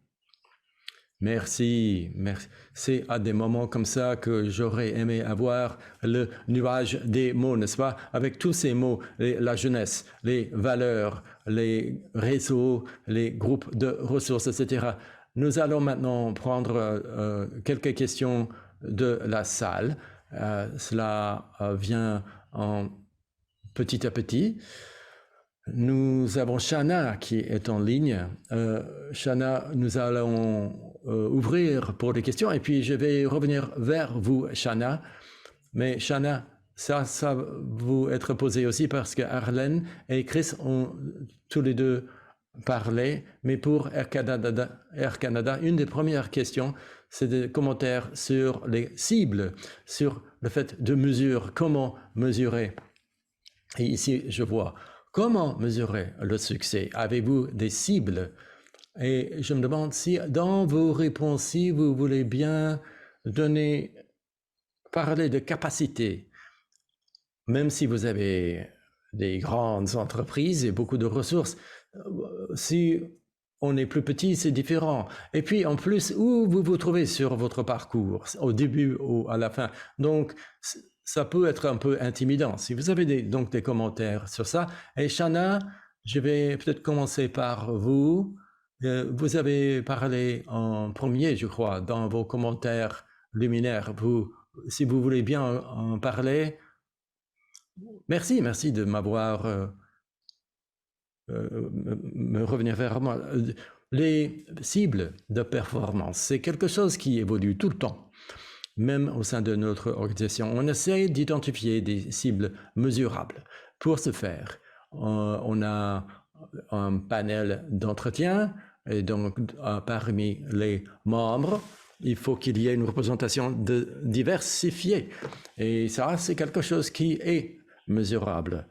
Merci, merci. C'est à des moments comme ça que j'aurais aimé avoir le nuage des mots, n'est-ce pas? Avec tous ces mots, la jeunesse, les valeurs, les réseaux, les groupes de ressources, etc. Nous allons maintenant prendre quelques questions de la salle. Cela vient en petit à petit. Nous avons Shana qui est en ligne. Shana, nous allons ouvrir pour les questions et puis je vais revenir vers vous, Shana. Mais Shana, ça va vous être posé aussi parce que Arlène et Chris ont tous les deux parlé. Mais pour Air Canada, une des premières questions, c'est des commentaires sur les cibles, sur le fait de mesurer, comment mesurer. Et ici, je vois, comment mesurer le succès? Avez-vous des cibles? Et je me demande si dans vos réponses, si vous voulez bien parler de capacité, même si vous avez des grandes entreprises et beaucoup de ressources, si on est plus petit, c'est différent. Et puis, en plus, où vous vous trouvez sur votre parcours, au début ou à la fin. Donc, ça peut être un peu intimidant. Si vous avez donc des commentaires sur ça. Et Shana, je vais peut-être commencer par vous. Vous avez parlé en premier, je crois, dans vos commentaires liminaires. Si vous voulez bien en parler. Merci de m'avoir me revenir vers moi. Les cibles de performance, c'est quelque chose qui évolue tout le temps, même au sein de notre organisation. On essaie d'identifier des cibles mesurables. Pour ce faire, on a un panel d'entretien et donc parmi les membres, il faut qu'il y ait une représentation diversifiée. Et ça, c'est quelque chose qui est mesurable.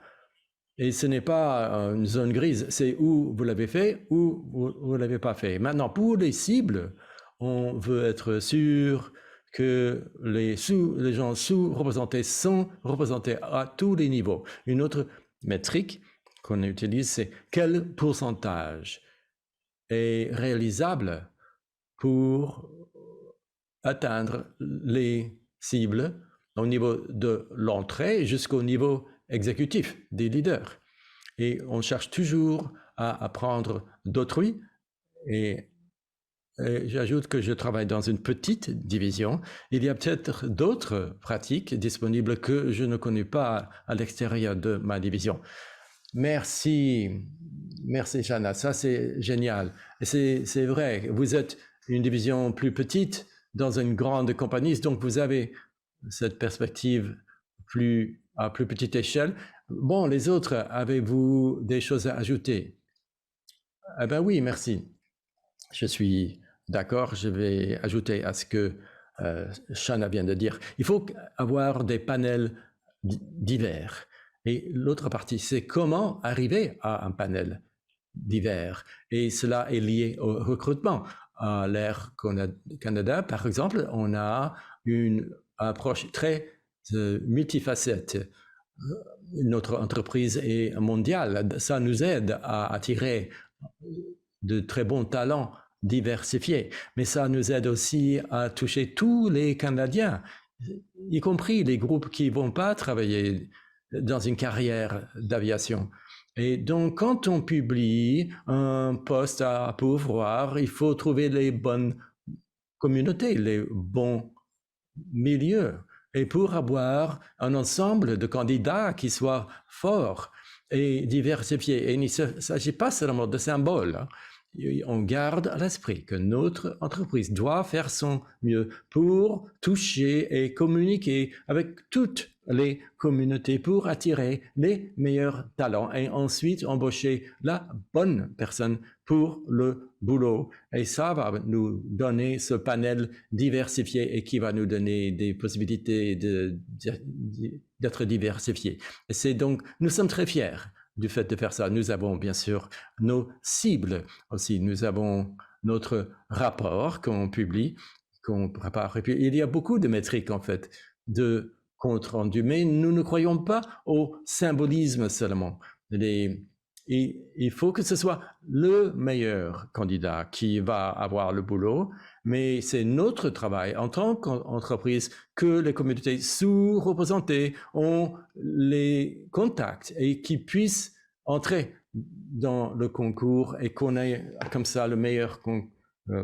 Et ce n'est pas une zone grise, c'est où vous l'avez fait ou vous ne l'avez pas fait. Maintenant, pour les cibles, on veut être sûr que les gens sous-représentés sont représentés à tous les niveaux. Une autre métrique qu'on utilise, c'est quel pourcentage est réalisable pour atteindre les cibles au niveau de l'entrée jusqu'au niveau exécutif des leaders. Et on cherche toujours à apprendre d'autrui. Et j'ajoute que je travaille dans une petite division. Il y a peut-être d'autres pratiques disponibles que je ne connais pas à l'extérieur de ma division. Merci Shana, ça c'est génial. Et c'est vrai, vous êtes une division plus petite dans une grande compagnie, donc vous avez cette perspective à plus petite échelle. Bon, les autres, avez-vous des choses à ajouter? Eh bien oui, merci. Je suis d'accord, je vais ajouter à ce que Shana vient de dire. Il faut avoir des panels divers. Et l'autre partie, c'est comment arriver à un panel divers. Et cela est lié au recrutement. À l'Air Canada, par exemple, on a une approche très multifacette. Notre entreprise est mondiale. Ça nous aide à attirer de très bons talents diversifiés. Mais ça nous aide aussi à toucher tous les Canadiens, y compris les groupes qui ne vont pas travailler dans une carrière d'aviation. Et donc, quand on publie un poste à pourvoir, il faut trouver les bonnes communautés, les bons milieux. Et pour avoir un ensemble de candidats qui soient forts et diversifiés, et il ne s'agit pas seulement de symboles, hein. on garde à l'esprit que notre entreprise doit faire son mieux pour toucher et communiquer avec toutes les communautés pour attirer les meilleurs talents et ensuite embaucher la bonne personne pour le boulot. Et ça va nous donner ce panel diversifié et qui va nous donner des possibilités d'être diversifiés. Et c'est donc, nous sommes très fiers du fait de faire ça. Nous avons bien sûr nos cibles aussi. Nous avons notre rapport qu'on publie, qu'on prépare. Et puis, il y a beaucoup de métriques, en fait, de compte rendu, mais nous ne croyons pas au symbolisme seulement. Il faut que ce soit le meilleur candidat qui va avoir le boulot, mais c'est notre travail en tant qu'entreprise que les communautés sous-représentées ont les contacts et qui puissent entrer dans le concours et qu'on ait comme ça le meilleur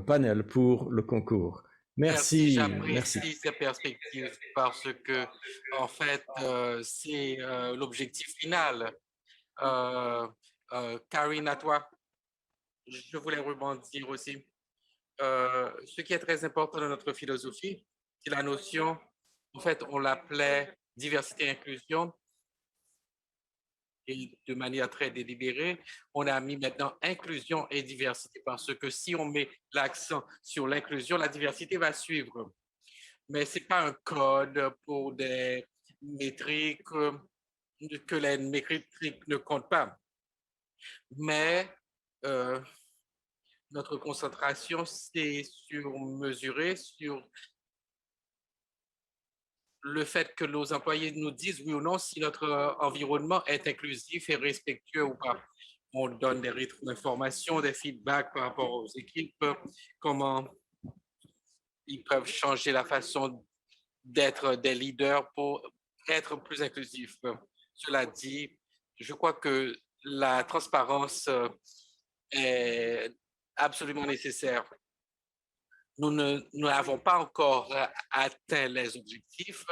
panel pour le concours. Merci. J'apprécie ces perspectives parce que, en fait, c'est l'objectif final. Karine, à toi, je voulais rebondir aussi. Ce qui est très important dans notre philosophie, c'est la notion, en fait, on l'appelait diversité et inclusion. Et de manière très délibérée, on a mis maintenant inclusion et diversité parce que si on met l'accent sur l'inclusion, la diversité va suivre. Mais ce n'est pas un code pour des métriques que les métriques ne comptent pas. Mais notre concentration, c'est sur mesurer, sur le fait que nos employés nous disent oui ou non si notre environnement est inclusif et respectueux ou pas. On donne des rétro-informations, des feedbacks par rapport aux équipes, comment ils peuvent changer la façon d'être des leaders pour être plus inclusifs. Cela dit, je crois que la transparence est absolument nécessaire. Nous n'avons pas encore atteint les objectifs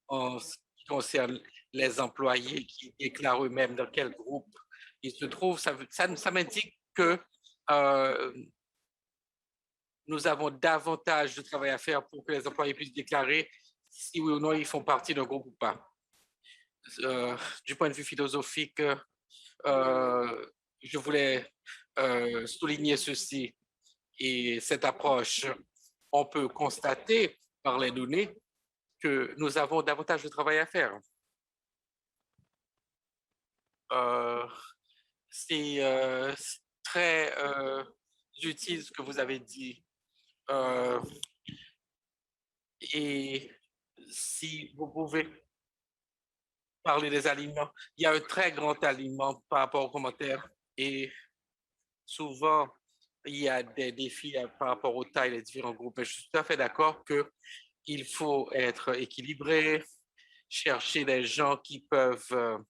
en ce qui concerne les employés qui déclarent eux-mêmes dans quel groupe ils se trouvent. Ça m'indique que nous avons davantage de travail à faire pour que les employés puissent déclarer si oui ou non ils font partie d'un groupe ou pas. Du point de vue philosophique, je voulais souligner ceci et cette approche. On peut constater par les données que nous avons davantage de travail à faire. C'est très utile ce que vous avez dit. Et si vous pouvez parler des aliments, il y a un très grand aliment par rapport aux commentaires et souvent, il y a des défis par rapport aux tailles des différents groupes. Mais je suis tout à fait d'accord qu'il faut être équilibré, chercher des gens qui peuvent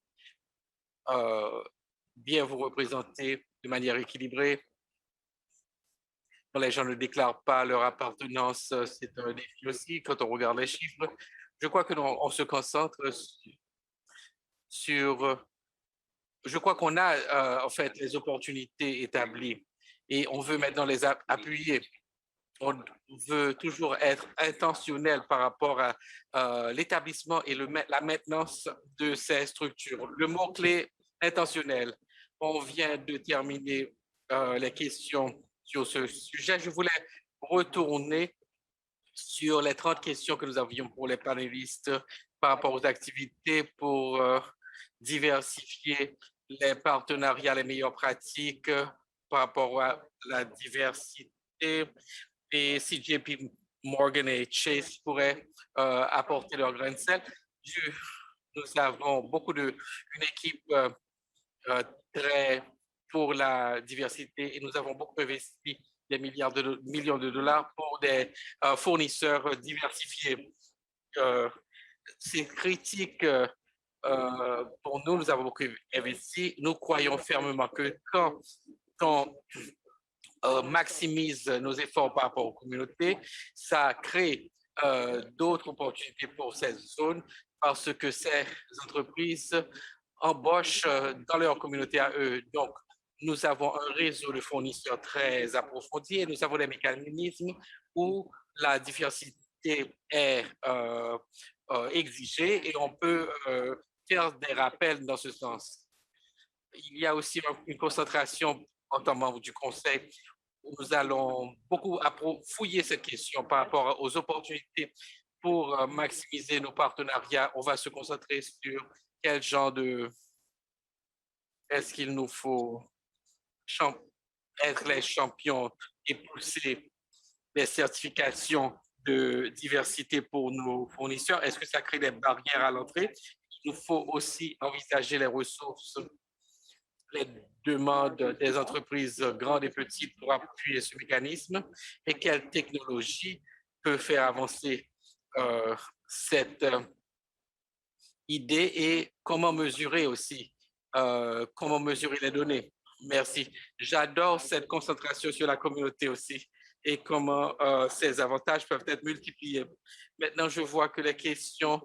bien vous représenter de manière équilibrée. Quand les gens ne déclarent pas leur appartenance, c'est un défi aussi quand on regarde les chiffres. Je crois que on se concentre sur je crois qu'on a en fait les opportunités établies et on veut maintenant les appuyer. On veut toujours être intentionnel par rapport à l'établissement et la maintenance de ces structures. Le mot-clé intentionnel. On vient de terminer les questions sur ce sujet. Je voulais retourner sur les 30 questions que nous avions pour les panélistes par rapport aux activités pour diversifier les partenariats, les meilleures pratiques par rapport à la diversité. Et si JP Morgan et Chase pourraient apporter leur grain de sel. Nous avons une équipe très pour la diversité et nous avons beaucoup investi des millions de dollars pour des fournisseurs diversifiés. C'est critique pour nous, nous avons beaucoup investi. Nous croyons fermement que quand on maximise nos efforts par rapport aux communautés, ça crée d'autres opportunités pour ces zones parce que ces entreprises embauchent dans leur communauté à eux. Donc, nous avons un réseau de fournisseurs très approfondi et nous avons des mécanismes où la diversité est exigée et on peut faire des rappels dans ce sens. Il y a aussi une concentration en tant que membre du Conseil où nous allons beaucoup fouiller cette question par rapport aux opportunités pour maximiser nos partenariats. On va se concentrer sur quel genre de... Est-ce qu'il nous faut être les champions et pousser les certifications de diversité pour nos fournisseurs? Est-ce que ça crée des barrières à l'entrée? Il nous faut aussi envisager les ressources, les demandes des entreprises grandes et petites pour appuyer ce mécanisme et quelle technologie peut faire avancer cette idée et comment mesurer aussi, comment mesurer les données. Merci. J'adore cette concentration sur la communauté aussi et comment ces avantages peuvent être multipliés. Maintenant, je vois que les questions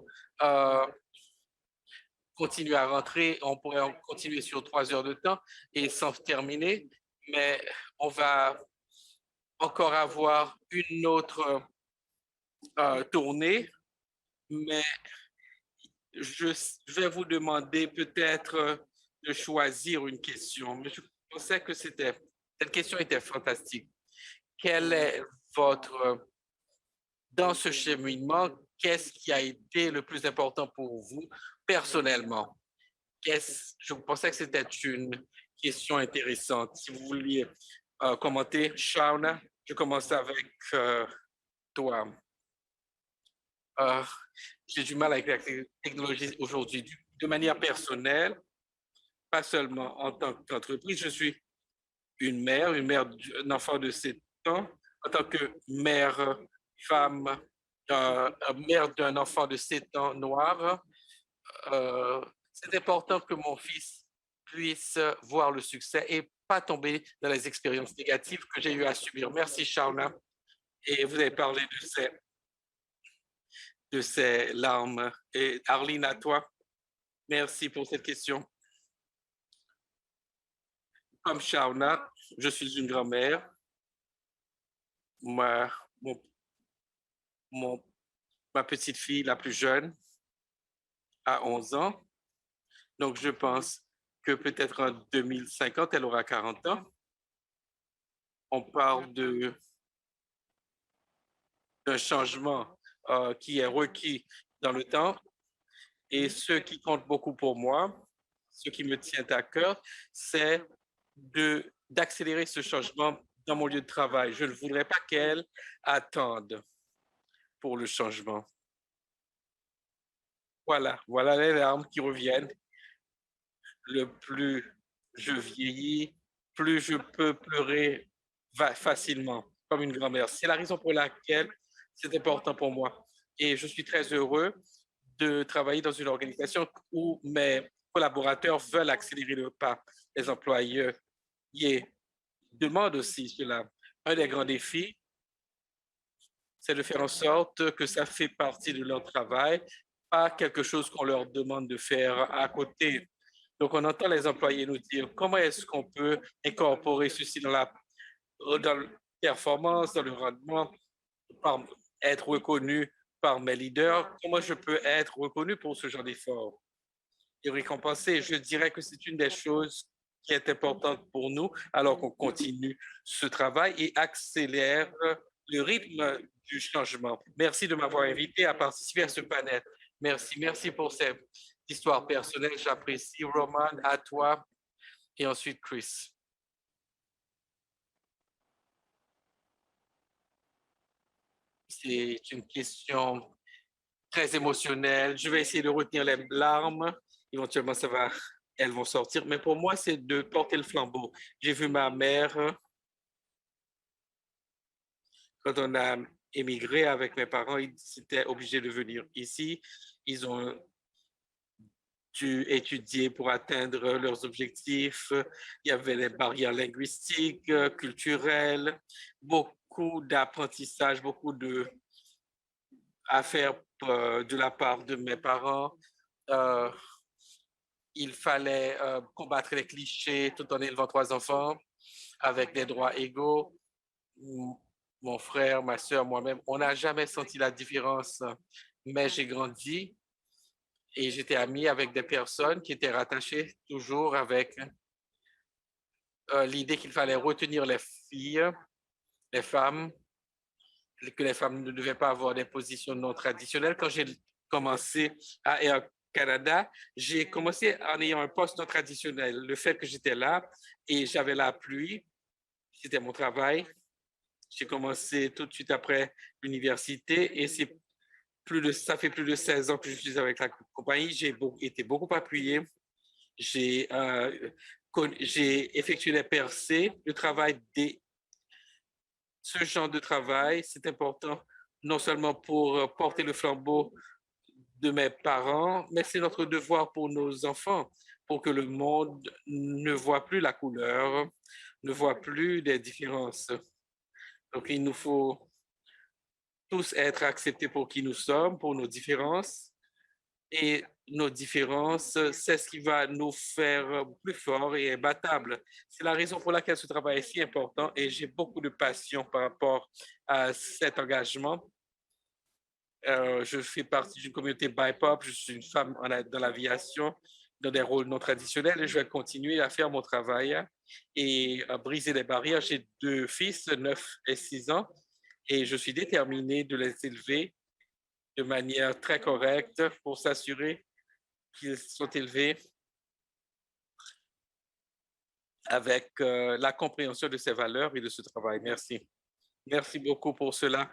continuent à rentrer. On pourrait en continuer sur 3 heures de temps et sans terminer, mais on va encore avoir une autre tournée, mais je vais vous demander peut-être de choisir une question. Mais je pensais que cette question était fantastique. Quel est votre, dans ce cheminement, qu'est-ce qui a été le plus important pour vous personnellement? Je pensais que c'était une question intéressante. Si vous vouliez commenter, Shauna, je commence avec toi. J'ai du mal avec la technologie aujourd'hui de manière personnelle, pas seulement en tant qu'entreprise. Je suis une mère d'un enfant de 7 ans, en tant que mère, femme, mère d'un enfant de 7 ans noir. C'est important que mon fils puisse voir le succès et pas tomber dans les expériences négatives que j'ai eu à subir. Merci, Shauna. Et vous avez parlé de ces larmes. Et Arline, à toi, merci pour cette question. Comme Shauna, je suis une grand-mère. Ma petite fille, la plus jeune, a 11 ans. Donc, je pense que peut-être en 2050, elle aura 40 ans. On parle d'un changement qui est requis dans le temps. Et ce qui compte beaucoup pour moi, ce qui me tient à cœur, c'est d'accélérer ce changement dans mon lieu de travail. Je ne voudrais pas qu'elle attende pour le changement. Voilà les larmes qui reviennent. Le plus je vieillis, plus je peux pleurer facilement, comme une grand-mère. C'est la raison pour laquelle c'est important pour moi. Et je suis très heureux de travailler dans une organisation où mes collaborateurs veulent accélérer le pas. Les employeurs demandent aussi cela. Un des grands défis, c'est de faire en sorte que ça fait partie de leur travail, pas quelque chose qu'on leur demande de faire à côté. Donc, on entend les employés nous dire comment est-ce qu'on peut incorporer ceci dans la performance, dans le rendement, être reconnu par mes leaders, comment je peux être reconnu pour ce genre d'effort et récompensé. Je dirais que c'est une des choses qui est importante pour nous alors qu'on continue ce travail et accélère le rythme du changement. Merci de m'avoir invité à participer à ce panel. Merci pour cette histoire personnelle. J'apprécie. Roman, à toi et ensuite Chris. C'est une question très émotionnelle. Je vais essayer de retenir les larmes. Éventuellement, elles vont sortir. Mais pour moi, c'est de porter le flambeau. J'ai vu ma mère, quand on a émigré avec mes parents, ils étaient obligés de venir ici. Ils ont dû étudier pour atteindre leurs objectifs. Il y avait des barrières linguistiques, culturelles, beaucoup d'apprentissage, beaucoup à faire de la part de mes parents. il fallait combattre les clichés tout en élevant 3 enfants avec des droits égaux. Mon frère, ma soeur, moi-même, on n'a jamais senti la différence, mais j'ai grandi et j'étais ami avec des personnes qui étaient rattachées toujours avec l'idée qu'il fallait retenir les filles, les femmes, que les femmes ne devaient pas avoir des positions non traditionnelles. Quand j'ai commencé à Air Canada, j'ai commencé en ayant un poste non traditionnel. Le fait que j'étais là et j'avais la pluie, c'était mon travail. J'ai commencé tout de suite après l'université et ça fait plus de 16 ans que je suis avec la compagnie. J'ai été beaucoup appuyé. J'ai effectué les percées. Ce genre de travail, c'est important non seulement pour porter le flambeau de mes parents, mais c'est notre devoir pour nos enfants, pour que le monde ne voit plus la couleur, ne voit plus les différences. Donc, il nous faut tous être acceptés pour qui nous sommes, pour nos différences. Et nos différences, c'est ce qui va nous faire plus forts et imbattables. C'est la raison pour laquelle ce travail est si important et j'ai beaucoup de passion par rapport à cet engagement. Je fais partie d'une communauté BIPOC, je suis une femme dans l'aviation, dans des rôles non traditionnels et je vais continuer à faire mon travail et à briser les barrières. J'ai 2 fils, 9 et 6 ans, et je suis déterminé de les élever de manière très correcte pour s'assurer qu'ils sont élevés avec la compréhension de ces valeurs et de ce travail. Merci. Merci beaucoup pour cela.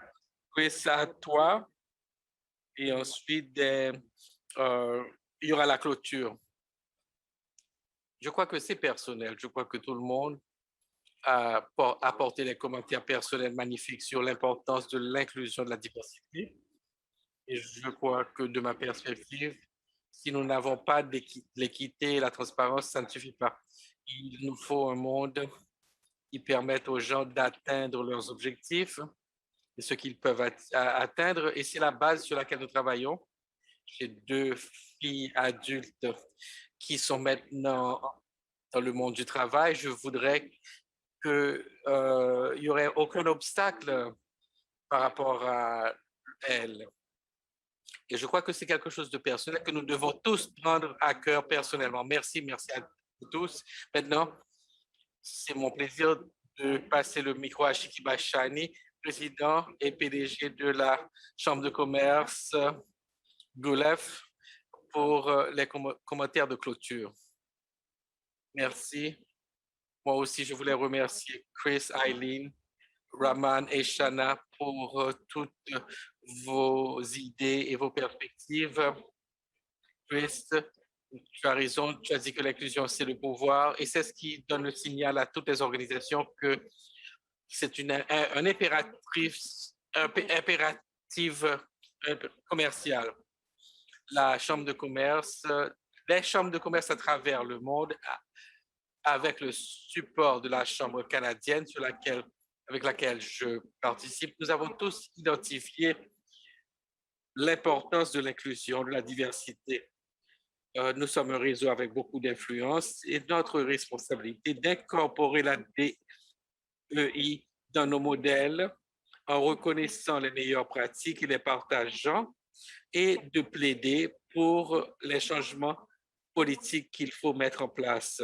Chris, à toi. Et ensuite, il y aura la clôture. Je crois que c'est personnel. Je crois que tout le monde a apporté des commentaires personnels magnifiques sur l'importance de l'inclusion de la diversité. Et je crois que de ma perspective, si nous n'avons pas l'équité et la transparence, ça ne suffit pas. Il nous faut un monde qui permette aux gens d'atteindre leurs objectifs et ce qu'ils peuvent atteindre. Et c'est la base sur laquelle nous travaillons. J'ai 2 filles adultes qui sont maintenant dans le monde du travail. Je voudrais qu'il n'y aurait aucun obstacle par rapport à elles. Et je crois que c'est quelque chose de personnel que nous devons tous prendre à cœur personnellement. Merci, merci à vous tous. Maintenant, c'est mon plaisir de passer le micro à Shiki Bashani, président et PDG de la Chambre de commerce Gulf, pour les commentaires de clôture. Merci. Moi aussi, je voulais remercier Chris, Eileen, Raman et Shana pour toutes vos idées et vos perspectives. Chris, tu as raison, tu as dit que l'inclusion, c'est le pouvoir et c'est ce qui donne le signal à toutes les organisations que c'est un impératif commercial. La Chambre de commerce, les chambres de commerce à travers le monde, avec le support de la Chambre canadienne avec laquelle je participe, nous avons tous identifié l'importance de l'inclusion, de la diversité. Nous sommes un réseau avec beaucoup d'influence et notre responsabilité d'incorporer la DEI dans nos modèles en reconnaissant les meilleures pratiques et les partageant et de plaider pour les changements politiques qu'il faut mettre en place.